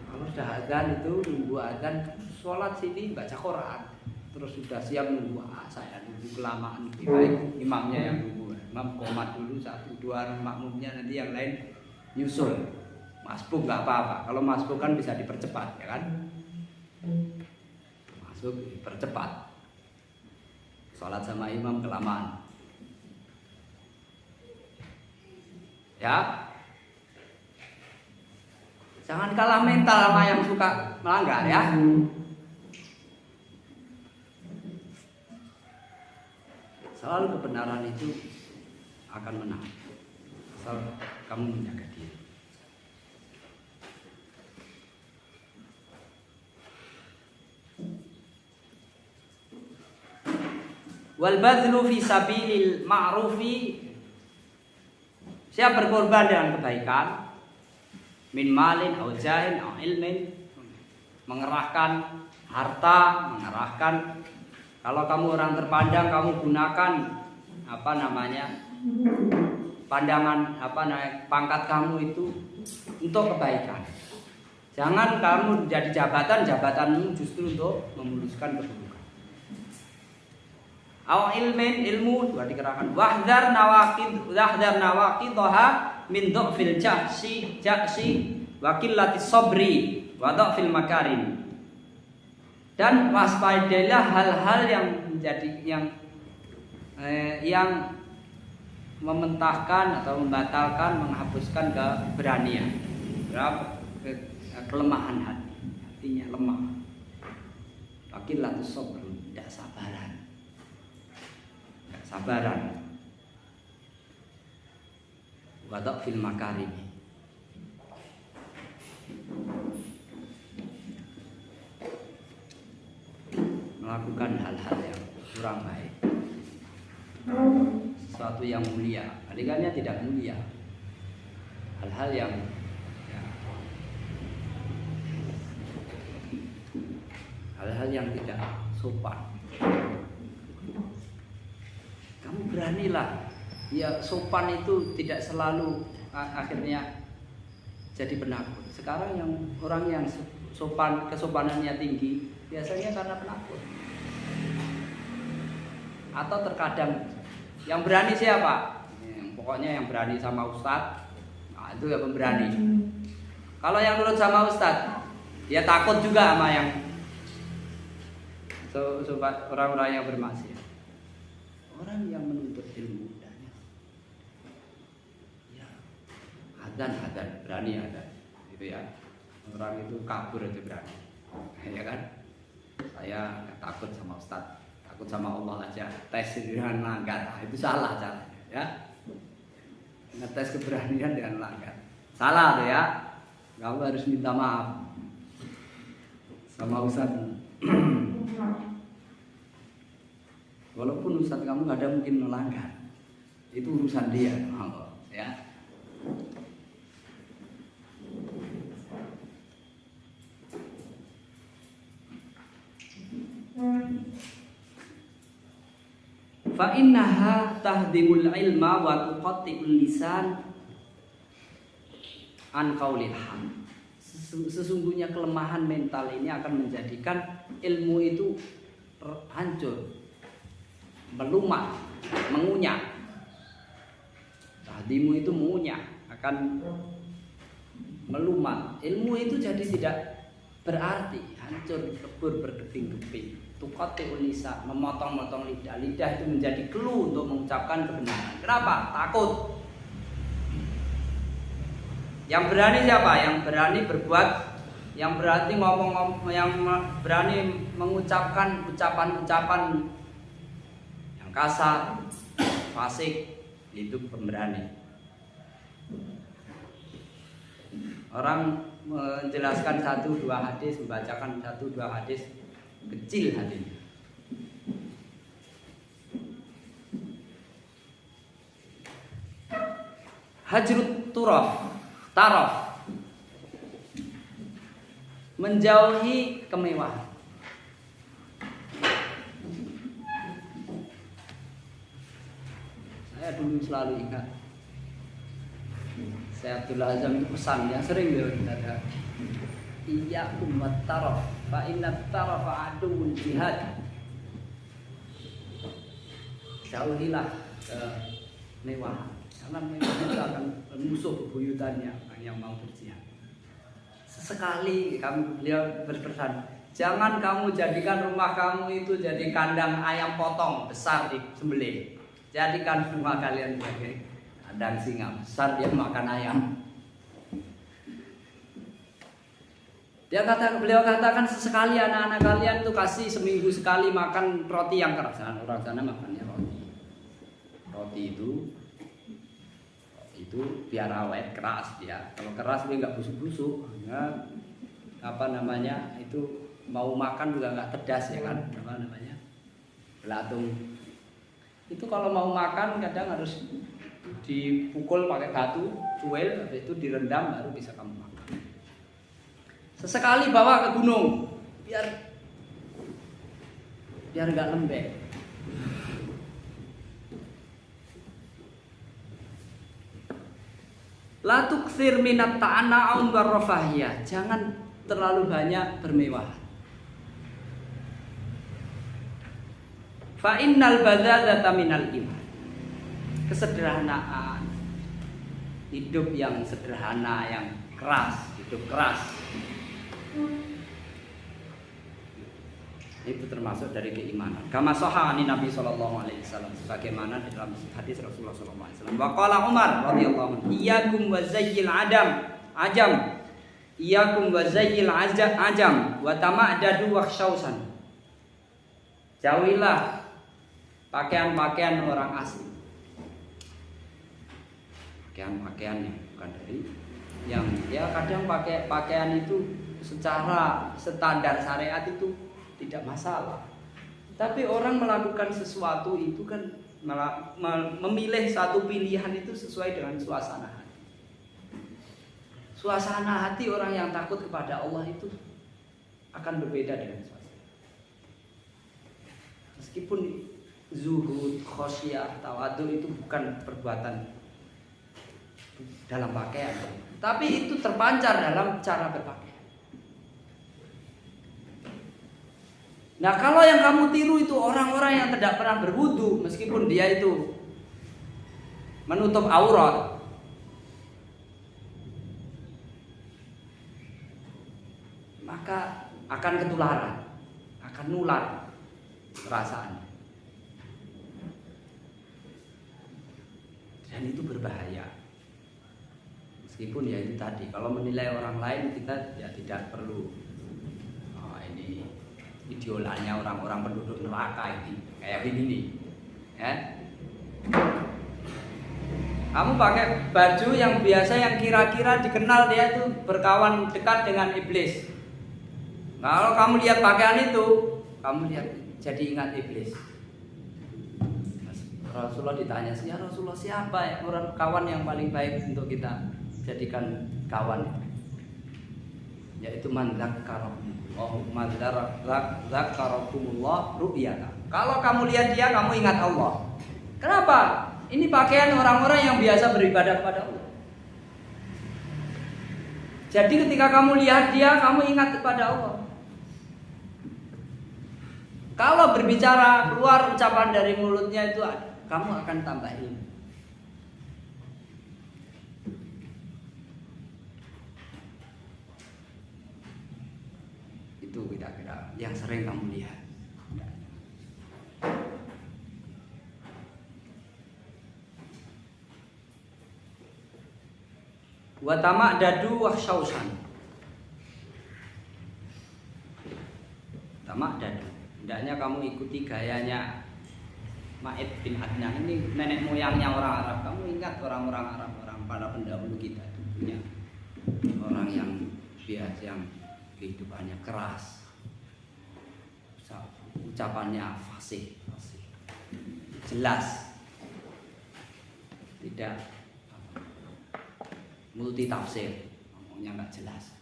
Kalau sudah azan itu nunggu azan, sholat sini baca Quran, terus sudah siap nunggu. Saya nunggu kelamaan, lebih baik imamnya yang nunggu. Imam komat dulu 1-2 makmumnya, nanti yang lain nyusul. Masbuk nggak apa-apa. Kalau masbuk kan bisa dipercepat, ya kan? Masbuk dipercepat. Sholat sama imam kelamaan. Ya, jangan kalah mental sama yang suka melanggar ya. Selalu kebenaran itu akan menang asal kamu menjaga diri. Wal badlu fi sabilil ma'rufi, siap berkorban dengan kebaikan, min malin au jahin au ilmin, mengerahkan harta, mengerahkan. Kalau kamu orang terpandang, kamu gunakan pandangan pangkat kamu itu untuk kebaikan. Jangan kamu jadi jabatanmu justru untuk memuluskan keburukan. Aw ilmin, ilmu juga dikerahkan. Wahdar nawaqidha min dhafil jahsi wa qillatis sabri wa dhafil makarim. Dan waspadailah hal-hal yang mementahkan atau membatalkan, menghapuskan keberanian, kelemahan hati, hatinya lemah. Waqillatus sabr, tidak sabaran. Wa dhafil makarim, melakukan hal-hal yang kurang baik, sesuatu yang mulia, kaliannya tidak mulia, hal-hal yang tidak sopan. Kamu beranilah. Ya, sopan itu tidak selalu akhirnya jadi penakut. Sekarang orang yang sopan, kesopanannya tinggi, biasanya karena penakut. Atau terkadang yang berani siapa? Pokoknya yang berani sama ustadz, nah itu ya pemberani. Kalau yang nurut sama ustadz, dia takut juga sama yang orang-orang yang bermaksiat. Orang yang menuntut ilmu ya adan berani gitu ya. Orang itu kabur aja berani, ya kan? Saya takut sama ustadz, takut sama Allah aja, tes dengan langgar, itu salah caranya, ya. Ngetes keberanian dengan langgar, salah tuh ya. Kamu harus minta maaf sama ustadz. Walaupun ustadz kamu nggak ada mungkin melanggar, itu urusan dia, ya. Fa innaha tahdimul ilma wa tuqatti'ul lisan an qaulil haq. Sesungguhnya kelemahan mental ini akan menjadikan ilmu itu hancur, melumat, mengunyah. Tahdimu itu mengunyah, akan melumat. Ilmu itu jadi tidak berarti, hancur, lebur, berkeping-keping. Tuqatti'ul lisan, memotong-motong lidah. Lidah itu menjadi clue untuk mengucapkan kebenaran. Kenapa? Takut. Yang berani siapa? Yang berani berbuat, yang berani ngomong, yang berani mengucapkan ucapan-ucapan yang kasar, fasik, itu pemberani. Orang menjelaskan 1-2 hadis, membacakan 1-2 hadis, kecil hatinya. Hajrut taraf, menjauhi kemewahan. Saya dulu selalu ingat, saya Abdul Azam itu pesan yang sering beliau katakan, iyyakum wat-taraf fa inna tarafa aduwwul jihad. Jauhilah kemewahan, karena mewah itu akan musuh bebuyutannya yang mau berjihad. Sesekali beliau berpesan, jangan kamu jadikan rumah kamu itu jadi kandang ayam potong besar disembelih. Jadikan rumah kalian sebagai kandang singa besar yang makan ayam. Beliau katakan sesekali anak-anak kalian tuh kasih seminggu sekali makan roti yang keras. Orang sana makannya roti. Roti itu biar awet, keras dia. Kalau keras dia nggak busuk-busuk. Ya, itu mau makan juga nggak pedas ya kan? Belatung. Itu kalau mau makan kadang harus dipukul pakai batu, cuil, habis itu direndam baru bisa kamu makan. Sesekali bawa ke gunung, biar biar nggak lembek. La tukthir minat ta'ana'um warrafahiyah. Jangan terlalu banyak bermewah. Fa innal badzadzata minal iman. Kesederhanaan, hidup yang sederhana, yang keras, hidup keras, itu termasuk dari keimanan. Kama sahani Nabi sallallahu alaihi wasallam, sebagaimana di dalam hadis Rasulullah sallallahu alaihi wasallam. Wa qala Umar radhiyallahu anhu, iyyakum wa zayyil ajam. Iyyakum wa zayyil ajam wa tama'dadu wa khshausan. Jauhilah pakaian-pakaian orang asing. Pakaian yang bukan dari yang ya kadang pakai pakaian itu secara standar syariat itu tidak masalah. Tapi orang melakukan sesuatu itu kan memilih satu pilihan itu sesuai dengan suasana hati. Suasana hati orang yang takut kepada Allah itu akan berbeda dengan suasana. Meskipun zuhud, khosyah, tawadhu itu bukan perbuatan dalam pakaian, tapi itu terpancar dalam cara berpakaian. Nah, kalau yang kamu tiru itu orang-orang yang tidak pernah berwudu, meskipun dia itu menutup aurat, maka akan ketularan, akan nular perasaannya, dan itu berbahaya. Meskipun ya itu tadi, kalau menilai orang lain kita ya tidak perlu ini idolanya orang-orang penduduk neraka ini kayak gini nih, ya. Kamu pakai baju yang biasa, yang kira-kira dikenal dia itu berkawan dekat dengan iblis. Kalau kamu lihat pakaian itu, kamu lihat jadi ingat iblis. Rasulullah ditanya, ya Rasulullah, siapa ya orang kawan yang paling baik untuk kita jadikan kawan? Yaitu man dzakarakumullah ru'yata. Kalau kamu lihat dia, kamu ingat Allah. Kenapa? Ini pakaian orang-orang yang biasa beribadah kepada Allah. Jadi ketika kamu lihat dia, kamu ingat kepada Allah. Kalau berbicara, keluar ucapan dari mulutnya itu, kamu akan tambah ilmu. Itu kira-kira yang sering kamu lihat. Wa tama'dadu wa khshausan. Tama'dadu, hendaknya kamu ikuti gayanya Ma'id bin Adnan. Ini nenek moyangnya orang Arab. Kamu ingat orang-orang Arab, orang para pendahulu kita itu punya orang yang biasa, yang kehidupannya keras, ucapannya fasih, jelas, tidak multi tafsir, ngomongnya nggak jelas,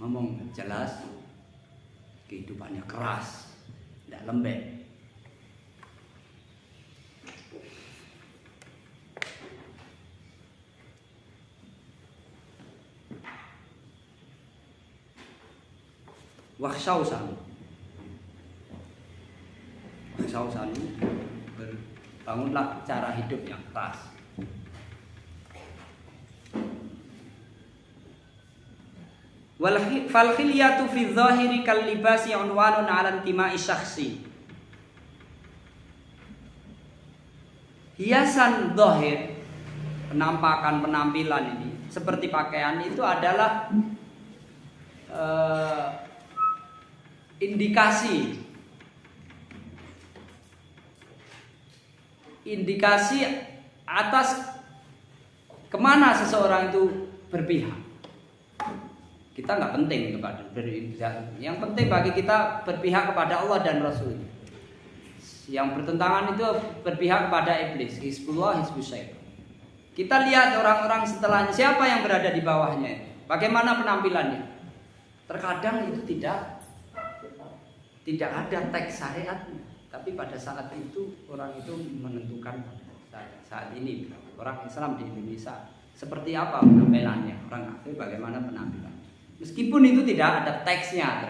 ngomong jelas, kehidupannya keras, tidak lembek. Wakhshausan, bangunlah cara hidup yang keras. Fal khilyatu fi dzahiri kal libasi unwanun 'ala intima'i syakhsi. Hiasan zahir, penampakan, penampilan ini seperti pakaian itu adalah indikasi atas kemana seseorang itu berpihak. Kita nggak penting kepada yang penting bagi kita berpihak kepada Allah dan Rasul. Yang bertentangan itu berpihak kepada iblis, hizbullah, hizbusyaitan. Kita lihat orang-orang setelahnya, siapa yang berada di bawahnya, bagaimana penampilannya. Terkadang itu tidak tidak ada teks syariatnya. Tapi pada saat itu orang itu menentukan saat ini orang Islam di Indonesia seperti apa penampilannya, orang kafir bagaimana penampilan. Meskipun itu tidak ada teksnya,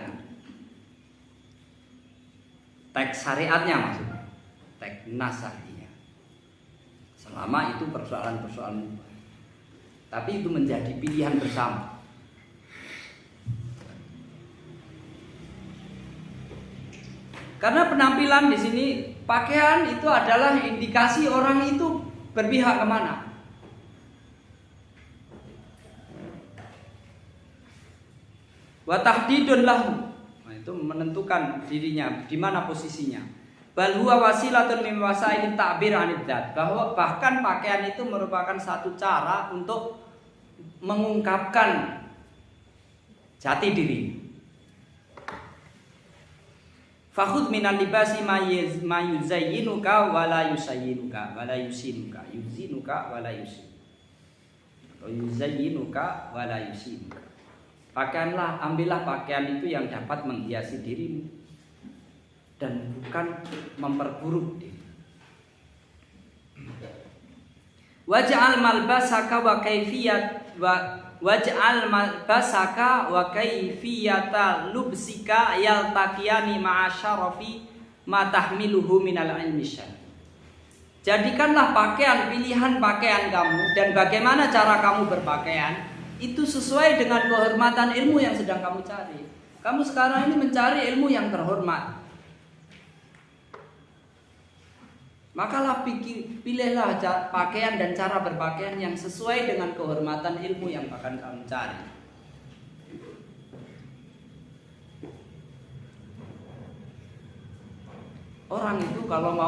teks syariatnya maksudnya, teks nas artinya. Selama itu persoalan-persoalan, tapi itu menjadi pilihan bersama. Karena penampilan di sini pakaian itu adalah indikasi orang itu berpihak kemana. Wa tahdidun lahu, nah, itu menentukan dirinya di mana posisinya. Bal huwa wasilatun min wasailin ta'bir 'anid dzat, bahwa bahkan pakaian itu merupakan satu cara untuk mengungkapkan jati diri. Fakhudh minan libasi ma yuzayyinuka wa la yusayyinuka wa la yusinuka yuzinuka wa la yusin. Atau yuzayyinuka wa la yusinuka. Pakaianlah, ambillah pakaian itu yang dapat menghiasi dirimu dan bukan memperburuk diri. Waj'al malbasaka wa kaifiyat waj'al malbasaka wa kaifiyata lubsika yaltaqiyani ma'a syarafi ma tahmiluhu minal ilmi syar'i. Jadikanlah pakaian, pilihan pakaian kamu dan bagaimana cara kamu berpakaian itu sesuai dengan kehormatan ilmu yang sedang kamu cari. Kamu sekarang ini mencari ilmu yang terhormat. Makalah pilihlah pakaian dan cara berpakaian yang sesuai dengan kehormatan ilmu yang akan kamu cari. Orang itu kalau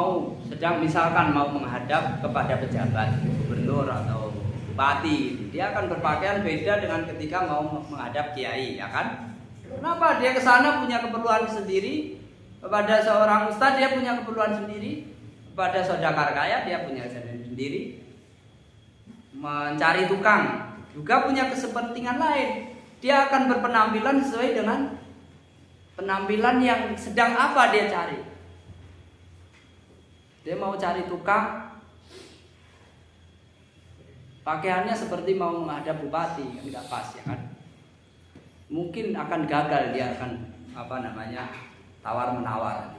misalkan mau menghadap kepada pejabat, gubernur atau bupati, dia akan berpakaian beda dengan ketika mau menghadap kiai, ya kan? Kenapa? Dia ke sana punya keperluan sendiri, kepada seorang ustadz dia punya keperluan sendiri, kepada saudagar kaya dia punya sendiri, mencari tukang juga punya kepentingan lain. Dia akan berpenampilan sesuai dengan penampilan yang sedang apa dia cari. Dia mau cari tukang, pakaiannya seperti mau menghadap bupati, kan nggak pas, ya kan? Mungkin akan gagal, dia akan tawar menawar.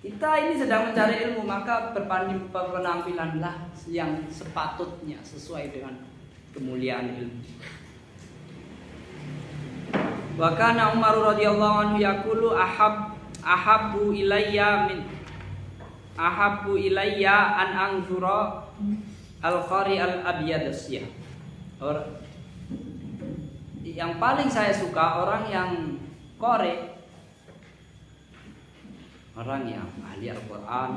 Kita ini sedang mencari ilmu, maka berpenampilanlah yang sepatutnya sesuai dengan kemuliaan ilmu. Wa kana Umar radhiyallahu anhu yaqulu ahabbu ilayya an anzura al-qari al-abyad as-siyah. Yang paling saya suka orang yang qari, orang yang ahli Al-Quran,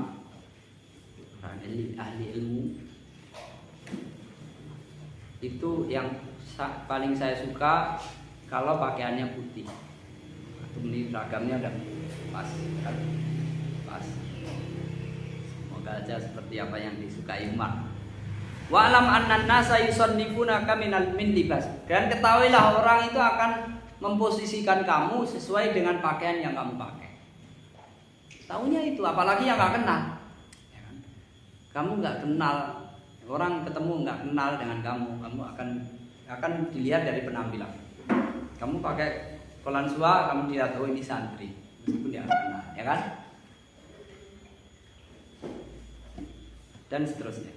orang ahli ilmu. Itu yang paling saya suka kalau pakaiannya putih. Ini seragamnya udah pas, kan? Pas. Semoga aja seperti apa yang disukai Umar. Wa alam annan nasa yusannifunaka min libas. Dan ketahuilah orang itu akan memposisikan kamu sesuai dengan pakaian yang kamu pakai. Tahunya itu, apalagi yang nggak kenal, ya kan? Kamu nggak kenal, orang ketemu nggak kenal dengan kamu akan dilihat dari penampilan. Kamu pakai kolansua, kamu tidak tahu ini santri, meskipun dia nggak kenal, ya kan? Dan seterusnya.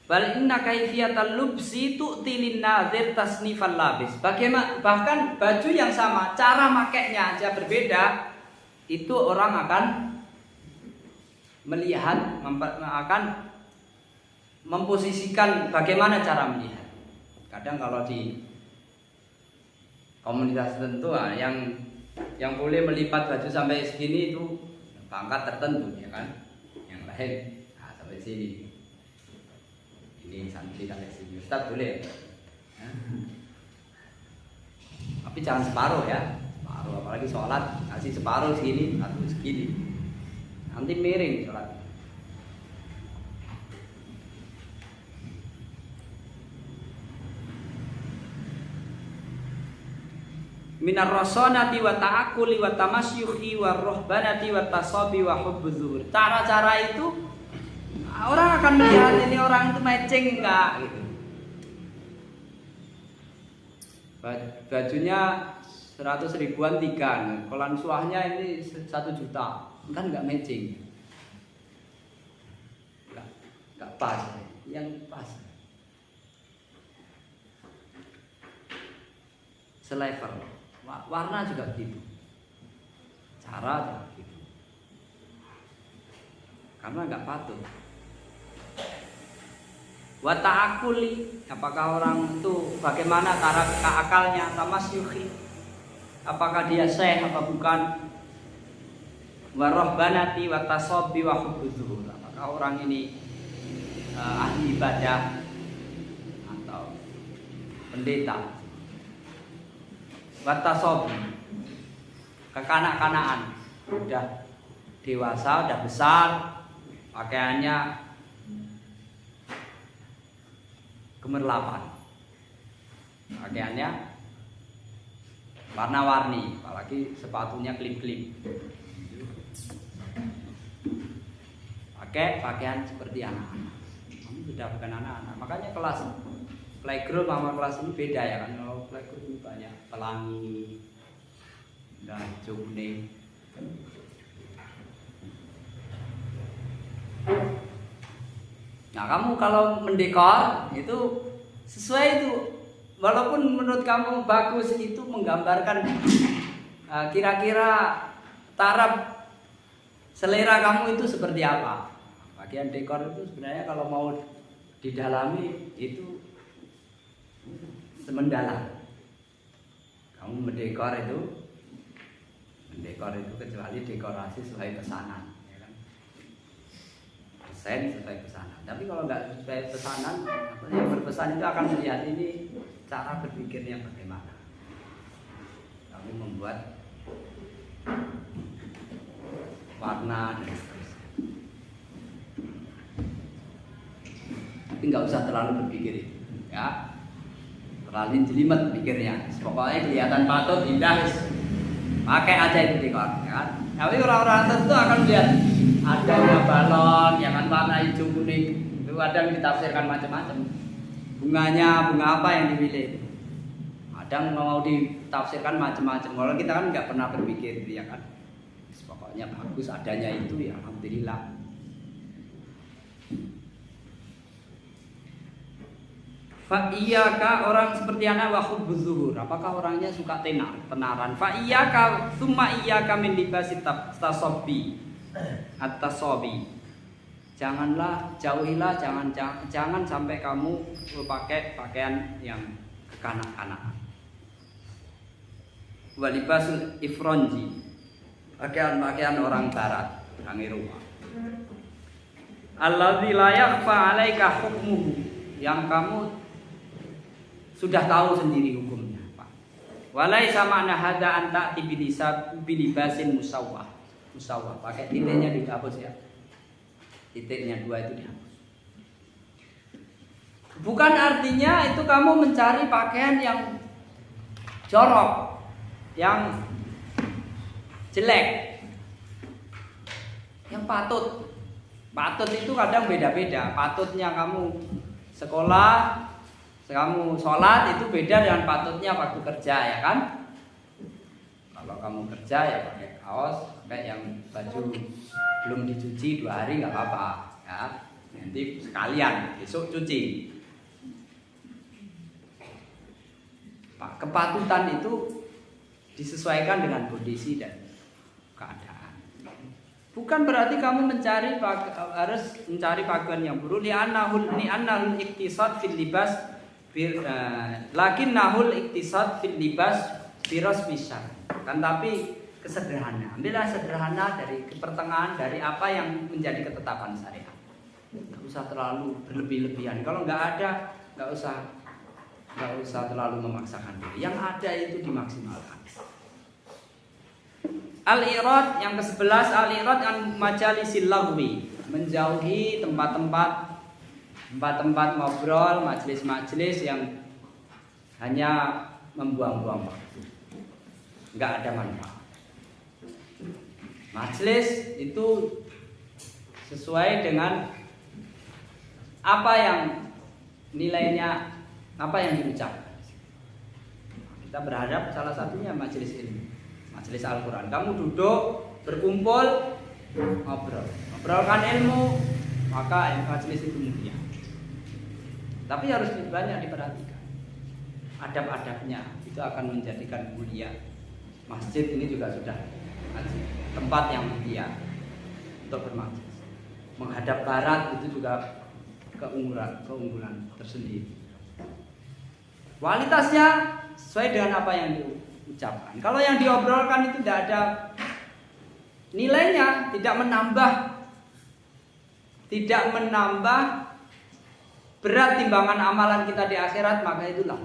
Bal inna kaifiyatal lubsi tu'ti lin-nadhir tasnifal labis. Bahkan baju yang sama, cara makainya aja berbeda, itu orang akan melihat, akan memposisikan bagaimana cara melihat. Kadang kalau di komunitas tertentu yang boleh melipat baju sampai segini itu pangkat tertentu, ya kan? Yang lain sampai sini. Ini santri sampai sini, Ustaz boleh, ya. Tapi jangan separuh, ya, separuh, apalagi sholat kasih separuh segini atau segini, nanti miring sholat. minar rasonati wa ta'akuli wa tamasyuhi wa rohbanati wa tasobi wa hubbuz zuhur. Cara-cara itu orang akan melihat ini orang itu matching enggak gitu. Bajunya 100 ribuan 3, kolan suahnya ini 1 juta, kan enggak matching. Enggak pas, yang pas. Selevel. Warna juga begitu. Cara juga begitu. Karena enggak patut. Wa ta'akuli, apakah orang itu bagaimana cara akalnya, tamasyuhi, apakah dia syekh apa bukan, wa rohbanati wa tasobi wa hubbuz zuhur, apakah orang ini ahli ibadah atau pendeta, wa tasobi, kekanak-kanaan, udah dewasa, udah besar, pakaiannya gemerlapan, pakaiannya warna-warni, apalagi sepatunya klip-klip, pakai pakaian seperti anak-anak. Kamu sudah bukan anak-anak, makanya kelas playgroup sama kelas ini beda ya kan. Kalau playgroup ini banyak pelangi dan kuning. Nah, kamu kalau mendekor itu sesuai itu, walaupun menurut kamu bagus, itu menggambarkan kira-kira taraf selera kamu itu seperti apa. Bagian dekor itu sebenarnya kalau mau didalami itu semendalam. Kamu mendekor itu kecuali dekorasi sesuai pesanan. Sesuai pesanan. Tapi kalau nggak sesuai pesanan, yang berpesan itu akan melihat ini cara berpikirnya bagaimana. Kamu membuat warna dan seterusnya. Tapi nggak usah terlalu berpikir itu, ya. Terlalu jelimet pikirnya. Pokoknya kelihatan patut, indah, pakai aja itu dekor, ya. Tapi orang-orang tertentu akan melihat adanya balon yang kan warna hijau kuning, itu kadang ditafsirkan macam-macam. Bunganya bunga apa yang dipilih, kadang mau ditafsirkan macam-macam. Kalau kita kan nggak pernah berpikir, ya kan. Pokoknya bagus adanya itu, ya alhamdulillah. Fa iyyaka, orang seperti anak wa hubbuz zuhur, apakah orangnya suka tenaran. Fa iyyaka tsumma iyyaka min libasit tasobbi at-tasobi. Janganlah, jauhilah, jangan sampai kamu pakai pakaian yang kekanak-kanakan. Walibasul ifronji, pakaian orang barat, orang Eropa. Alladzi la yakhfa 'alaika hukmuhu, yang kamu sudah tahu sendiri hukumnya, Pak. Walaisa ma'na hadza an ta'ti bilibasin musawwah. Pakai titiknya dihapus ya. Titiknya 2 itu dihapus. Bukan artinya itu kamu mencari pakaian yang jorok, yang jelek, yang patut. Patut itu kadang beda-beda. Patutnya kamu sekolah, kamu sholat itu beda dengan patutnya waktu kerja, ya kan? Kalau kamu kerja ya pakai kaos, pakai yang baju belum dicuci 2 hari nggak apa-apa, ya. Nanti sekalian besok cuci. Kepatutan itu disesuaikan dengan kondisi dan keadaan. Bukan berarti kamu harus mencari pakaian yang buruk. Li'annahul iktisad fil libas, lakinnahul iktisad fil libas biras misal. Kan tapi kesederhanaan. Ambillah sederhana dari pertengahan, dari apa yang menjadi ketetapan syariat. Nggak usah terlalu berlebih-lebihan. Kalau nggak ada, nggak usah terlalu memaksakan diri. Yang ada itu dimaksimalkan. Al-irad yang ke-11, al-irad an majalisil lagwi, menjauhi tempat-tempat ngobrol, majelis-majelis yang hanya membuang-buang waktu. nggak ada manfaat. Majelis itu sesuai dengan apa yang nilainya, apa yang diucapkan. Kita berharap salah satunya majelis ilmu, majelis Al-Quran. Kamu duduk, berkumpul, ngobrolkan ilmu, maka majelis itu mulia. Tapi harus banyak diperhatikan adab-adabnya, itu akan menjadikan mulia. Masjid ini juga sudah tempat yang mulia untuk bermajelis. Menghadap barat itu juga keunggulan tersendiri. Kualitasnya sesuai dengan apa yang diucapkan. Kalau yang diobrolkan itu tidak ada nilainya, tidak menambah berat timbangan amalan kita di akhirat, maka itulah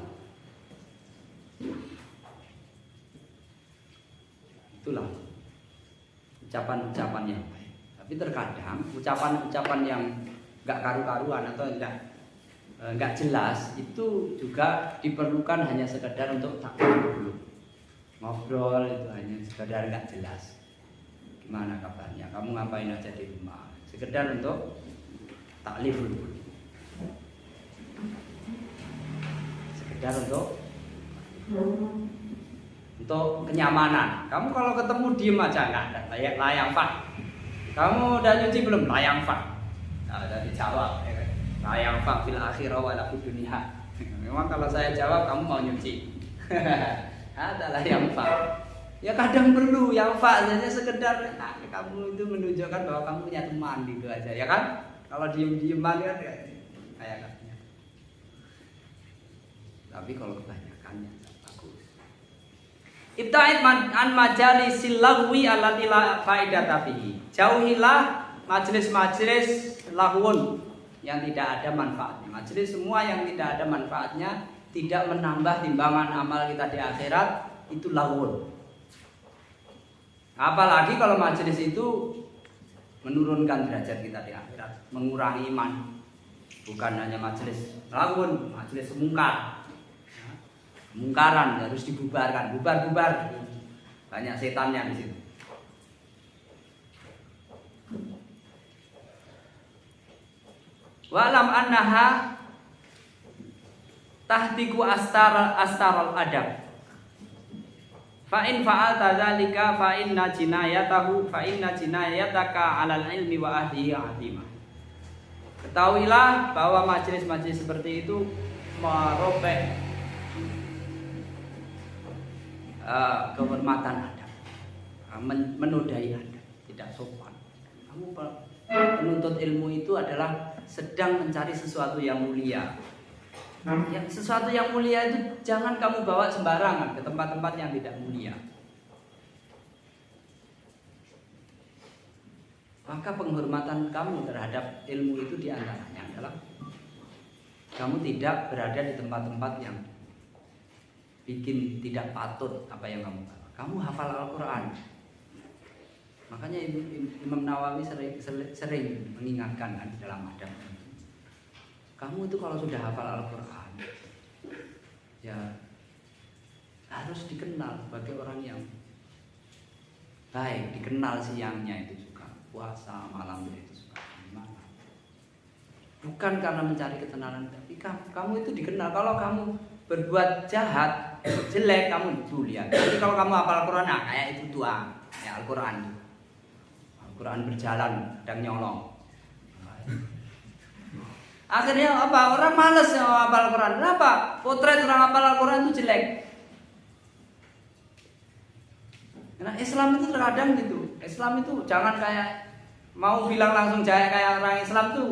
ucapan-ucapan yang baik. Tapi terkadang ucapan-ucapan yang nggak karu-karuan atau nggak jelas itu juga diperlukan hanya sekedar untuk taklif dulu. Ngobrol itu hanya sekedar nggak jelas. Gimana kabarnya? Kamu ngapain aja di rumah? Sekedar untuk taklif dulu. Sekedar untuk kenyamanan. Kamu kalau ketemu diem aja, nggak ada layang fak. Kamu udah nyuci belum? Layang fak. Nah, udah dijawab. Layang fak fil akhirah wala fid dunya. Memang kalau saya jawab kamu mau nyuci. Ada layang fak. Ya kadang perlu yang fak saja sekedar kamu itu menunjukkan bahwa kamu punya teman gitu aja, ya kan? Kalau diem-dieman kan kayak katanya. Tapi kalau kebanyakannya bagus. Ibta'id an majalisil lagwi allati la faidata fihi. Jauhilah majelis-majelis lahwun yang tidak ada manfaatnya. Majelis semua yang tidak ada manfaatnya, tidak menambah timbangan amal kita di akhirat, itu lahwun. Apalagi kalau majelis itu menurunkan derajat kita di akhirat, mengurangi iman. Bukan hanya majelis lahwun, majelis mungkar. Mungkaran harus dibubarkan, bubar-bubar. Banyak setannya di situ. Wa'lam annaha tahtiku astaral adab. Fa in fa'alta dzalika fa inna jinayataka 'alal ilmi wa ahlihi 'azimah. Ketahuilah bahwa majelis-majelis seperti itu merobek kehormatan Anda, menodai Anda, tidak sopan. Kamu penuntut ilmu itu adalah sedang mencari sesuatu yang mulia. Yang sesuatu yang mulia itu jangan kamu bawa sembarangan ke tempat-tempat yang tidak mulia. Maka penghormatan kamu terhadap ilmu itu diantaranya adalah kamu tidak berada di tempat-tempat yang bikin tidak patut apa yang kamu bawa. Kamu hafal Al-Quran. Makanya Imam Nawawi sering mengingatkan di dalam adab. Kamu itu kalau sudah hafal Al-Quran, ya harus dikenal sebagai orang yang baik, dikenal siangnya itu suka puasa, malamnya itu suka gimana. Bukan karena mencari ketenaran, tapi kamu itu dikenal. Kalau kamu berbuat jahat, jelek, kamu dilihat. Jadi kalau kamu hafal Al-Quran, kayak itu tua, ya Al-Quran. Al-Quran berjalan, kadang nyolong. Akhirnya apa? Orang malas yang hafal Al-Quran. Kenapa? Potret orang hafal Al-Quran itu jelek. Karena Islam itu terkadang gitu. Islam itu jangan kayak mau bilang langsung jaya kayak orang Islam tuh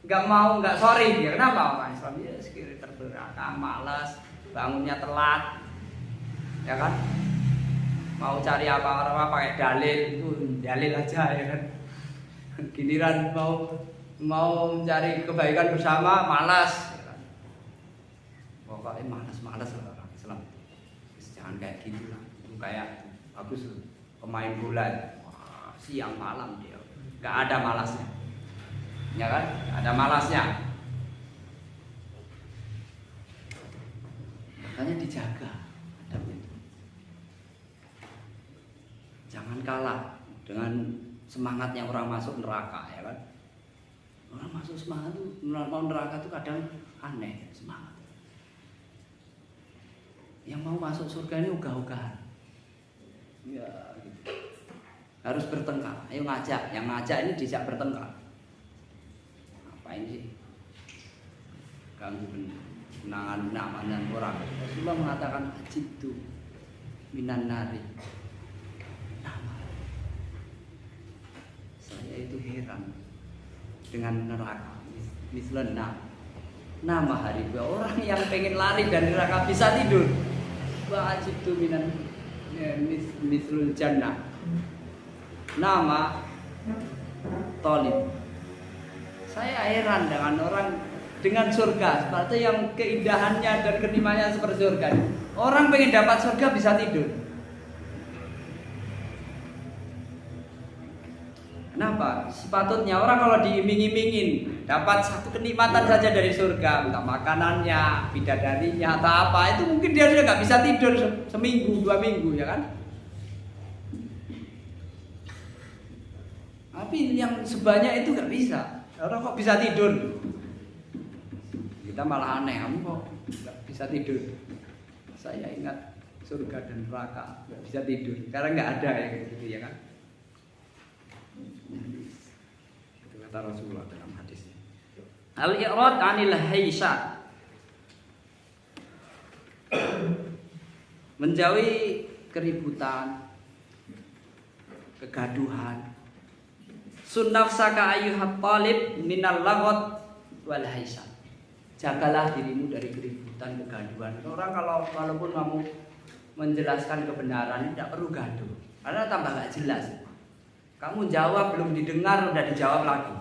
nggak sorry dia. Kenapa orang Islam ya sekiranya terbelakang, malas, bangunnya telat, ya kan? Mau cari apa-apa pakai dalil itu dalil aja ya kan. Giliran mau mencari kebaikan bersama malas, ya kan? Pokoknya malas orang Islam. Jangan kayak gitu lah. Itu kayak bagus pemain bola, wah, siang malam dia, nggak ada malasnya, ya kan? Nggak ada malasnya. Makanya dijaga adabnya itu. kalah dengan semangatnya orang masuk neraka, ya kan? Orang masuk semangat tuh, mau neraka tuh kadang aneh semangat. Yang mau masuk surga ini ogah-ogahan. Ya, gitu. Harus bertengkar. Ayo ngajak, yang ngajak ini dijak bertengkar. Ngapain sih? Ganggu kenangan orang. Rasulullah mengatakan ajitu minan nari. Saya itu heran dengan neraka. Misalnya nama hari orang yang pengen lari dari neraka bisa tidur. Wajib tuh minan mislul jannah. Nama Thalib. Saya heran dengan orang dengan surga, seperti yang keindahannya dan kenikmatannya seperti surga. Orang pengen dapat surga bisa tidur. Kenapa? Sepatutnya orang kalau diiming-imingin dapat satu kenikmatan saja dari surga, entah makanannya, bidadarinya, atau apa, itu mungkin dia sudah nggak bisa tidur seminggu, 2 minggu, ya kan? Tapi yang sebanyak itu nggak bisa. Orang kok bisa tidur? Kita malah aneh, kamu kok nggak bisa tidur? Saya ingat surga dan neraka nggak bisa tidur, karena nggak ada ya gitu, ya kan? Itu kata Rasulullah dalam hadisnya. Al-i'rad 'anil haisha. Menjauhi keributan, kegaduhan. Sunnafsaka ayyuhat talib minal laghat wal haisha. Jagalah dirimu dari keributan, kegaduhan. Orang walaupun kamu menjelaskan kebenaran tidak perlu gaduh, karena tambah nggak jelas. Kamu jawab belum didengar udah dijawab lagi.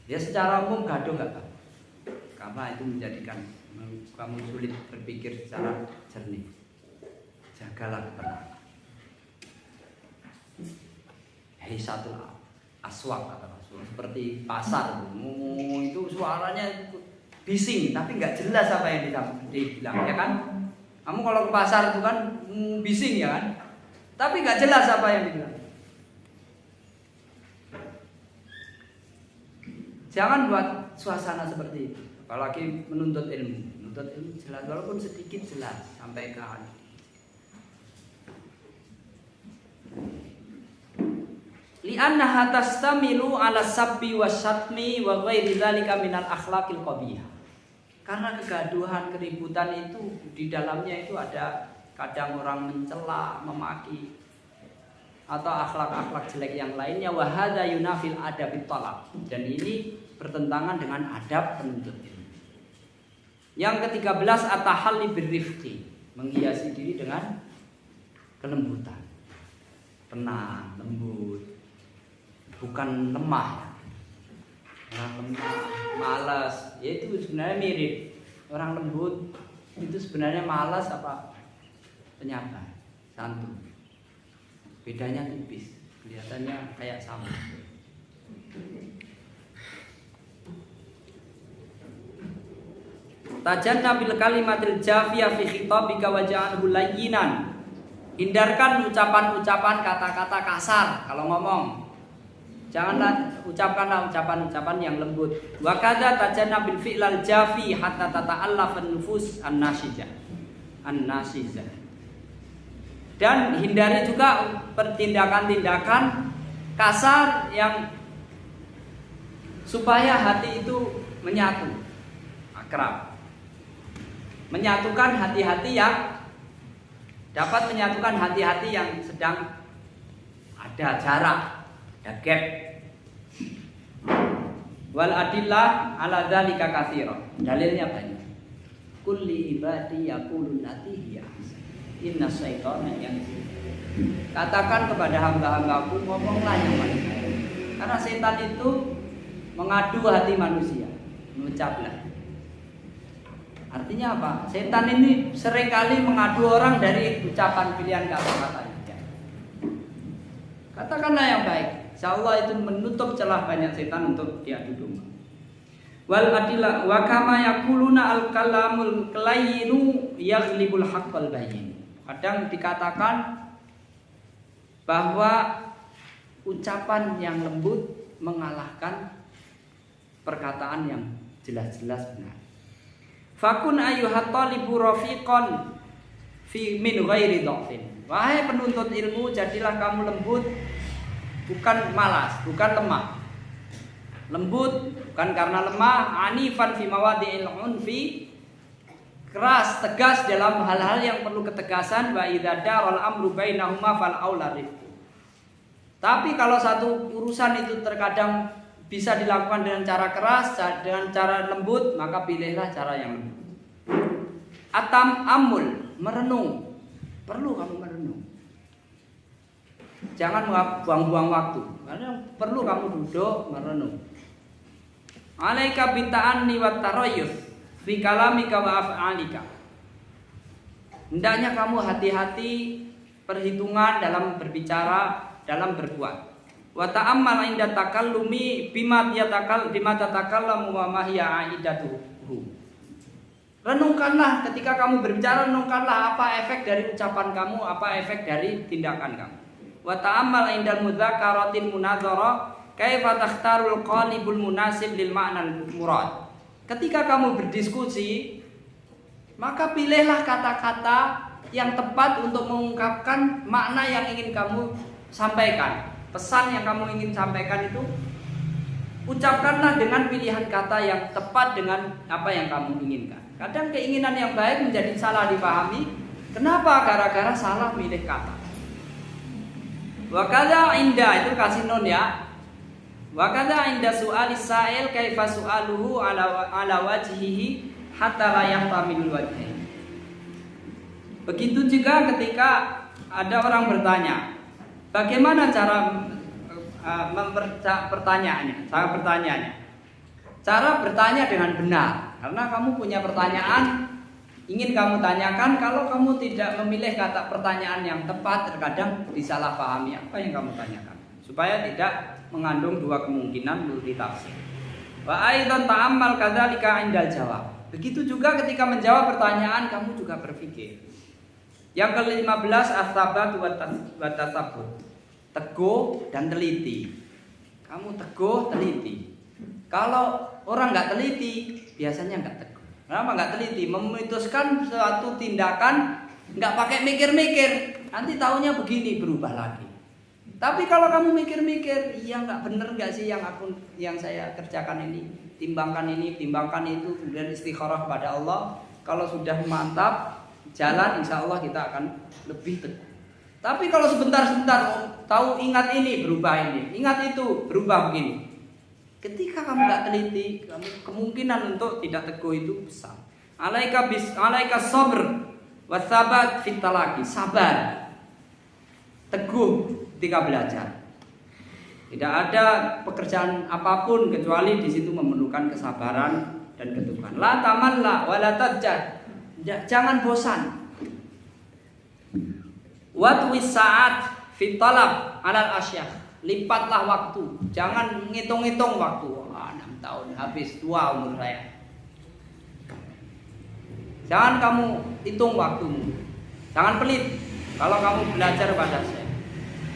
Ya secara umum gaduh nggak apa, karena itu menjadikan kamu sulit berpikir secara jernih. Jagalah ketenangan. Hisatul aswaq kata Rasul, seperti pasar itu suaranya bising tapi nggak jelas apa yang dibilang, ya kan? Kamu kalau ke pasar itu kan bising, ya kan? Tapi nggak jelas apa yang dibilang. Jangan buat suasana seperti itu. Apalagi menuntut ilmu jelas, walaupun sedikit jelas, sampaikan. Li'annaha tastamilu ala sabbi wasyatmi wa ghairi dzalika minal akhlaqil qabihah. Karena kegaduhan, keributan itu di dalamnya itu ada kadang orang mencela, memaki, atau akhlak-akhlak jelek yang lainnya. Wa hadza yunafil adabit talab. Dan ini bertentangan dengan adab penuntut ilmu. Yang ke-13 at-tahalli birrifqi, menghiasi diri dengan kelembutan. Tenang, lembut. Bukan lemah. Orang lemah, malas, ya itu sebenarnya mirip. Orang lembut itu sebenarnya malas apa penyabar, santun. Bedanya tipis, kelihatannya kayak sama. Tajanna bil kalimatil jafiyah fi khitabika waja'anhu layyinan. Hindarkan ucapan-ucapan kata-kata kasar kalau ngomong. Janganlah ucapkanlah ucapan-ucapan yang lembut. Wa kadza tajanna bil fi'lal jafi hatta tata'allaf an-nufus an-nasijah. Dan hindari juga pertindakan-tindakan kasar yang supaya hati itu menyatu, akrab. Menyatukan hati-hati yang dapat menyatukan hati-hati yang sedang ada jarak, ada gap. Wal adillah ala dzalika katsira. Dalilnya banyak. Kulli ibadi yaqulun lati hiya inna syaitana yang. Katakan kepada hamba-hambaku, ngomonglah yang paling baik. Karena setan itu mengadu hati manusia, mengucaplah. Artinya apa? Setan ini seringkali mengadu orang dari ucapan pilihan kata-katanya. Katakanlah yang baik. Insyaallah itu menutup celah banyak setan untuk diadu domba. Wal adillah wa kama yaquluna al kalamul layyinu yaghlibul haqqal bayyin. Kadang dikatakan bahwa ucapan yang lembut mengalahkan perkataan yang jelas-jelas benar. Fakun ayyuhat talibu rafiqan fi min ghairi dhafin. Wahai penuntut ilmu, jadilah kamu lembut, bukan malas, bukan lemah. Lembut bukan karena lemah, anifan fi mawadi'il unfi, keras, tegas dalam hal-hal yang perlu ketegasan. Wa idza daral amru bainahuma fal aula rifqu. Tapi kalau satu urusan itu terkadang bisa dilakukan dengan cara keras, dengan cara lembut, maka pilihlah cara yang lembut. Atam amul, merenung. Perlu kamu merenung. Jangan buang-buang waktu. Karena perlu kamu duduk merenung. Alaika binta'anni wat tarayyus fi kalamika wa af'alika. Hendaknya kamu hati-hati, perhitungan dalam berbicara, dalam berbuat. Wa ta'ammal inda takallumi bima tatakallamu wa ma hiya aidatuhu. Renungkanlah ketika kamu berbicara, renungkanlah apa efek dari ucapan kamu, apa efek dari tindakan kamu. Wa ta'ammal indal mudzakaratil munadzara kaifa takhtarul qalibul munasib lil ma'nal murad. Ketika kamu berdiskusi, maka pilihlah kata-kata yang tepat untuk mengungkapkan makna yang ingin kamu sampaikan. Pesan yang kamu ingin sampaikan itu ucapkanlah dengan pilihan kata yang tepat dengan apa yang kamu inginkan. Kadang keinginan yang baik menjadi salah dipahami. Kenapa? Gara-gara salah milih kata. Wa kadza inda, itu kasih non ya. Wa kadza inda su'alis sa'il kaifa su'aluhu ala wajhihi hatta la yahtamil wajhain. Begitu juga ketika ada orang bertanya, bagaimana cara pertanyaannya? Cara bertanya dengan benar. Karena kamu punya pertanyaan, ingin kamu tanyakan. Kalau kamu tidak memilih kata pertanyaan yang tepat, terkadang disalahpahami apa yang kamu tanyakan, supaya tidak mengandung dua kemungkinan multitafsir. Wa aidan ta'ammal kadzalika indal jawab. Begitu juga ketika menjawab pertanyaan, kamu juga berpikir. Yang ke-15 as-sabat wa tasabbut. Teguh dan teliti. Kamu teguh, teliti. Kalau orang nggak teliti, biasanya nggak teguh. Kenapa nggak teliti? Memutuskan suatu tindakan nggak pakai mikir-mikir. Nanti taunya begini, berubah lagi. Tapi kalau kamu mikir-mikir, iya nggak bener nggak sih yang saya kerjakan ini? Timbangkan ini, timbangkan itu, kemudian istikharah kepada Allah. Kalau sudah mantap jalan, insya Allah kita akan lebih teguh. Tapi kalau sebentar-sebentar tahu ingat ini berubah ini, ingat itu berubah begini. Ketika kamu nggak teliti, kemungkinan untuk tidak teguh itu besar. Alaika sabr wasabat fitalaki, sabar, teguh ketika belajar. Tidak ada pekerjaan apapun kecuali di situ memerlukan kesabaran dan keteguhan. La tamanla wala tajjad. Jangan bosan. Watwis saat fi talab alal asyah. Lipatlah waktu. Jangan ngitung-ngitung waktu. 6 tahun habis, tua umur saya. Jangan kamu hitung waktumu. Jangan pelit kalau kamu belajar pada saya.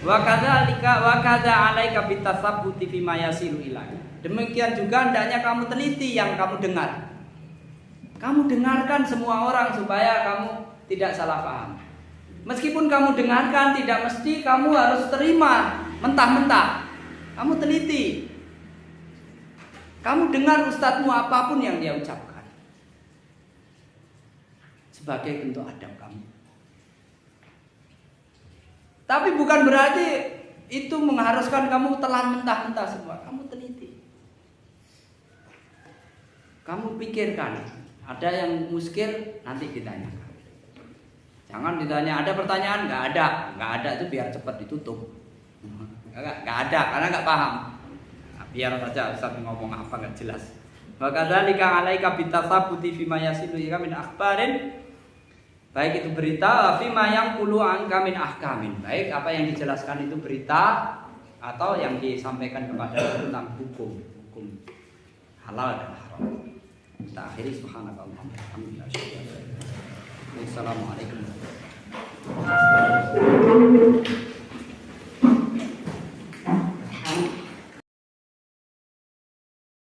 Wa kadza 'alaika bitasabbuti fi ma yasilu ilaih. Demikian juga hendaknya kamu teliti yang kamu dengar. Kamu dengarkan semua orang supaya kamu tidak salah paham. Meskipun kamu dengarkan, tidak mesti kamu harus terima mentah-mentah. Kamu teliti. Kamu dengar ustadzmu apapun yang dia ucapkan, sebagai bentuk adab kamu. Tapi bukan berarti itu mengharuskan kamu telan mentah-mentah semua. Kamu teliti. Kamu pikirkan. Ada yang muskil, nanti ditanyakan. Jangan ditanya, ada pertanyaan? Nggak ada itu biar cepat ditutup. Nggak ada, karena nggak paham. Nah, biar saja Ustaz ngomong apa nggak jelas. Wa kadzalika 'alaika bitasabbuti fi ma yasilu ila min akhbarin. Baik itu berita, fi ma yanqulu anka min ahkamin. Baik apa yang dijelaskan itu berita atau yang disampaikan kepada tentang hukum halal dan haram. Kita akhiri subhanallah. Alhamdulillah. Assalamualaikum.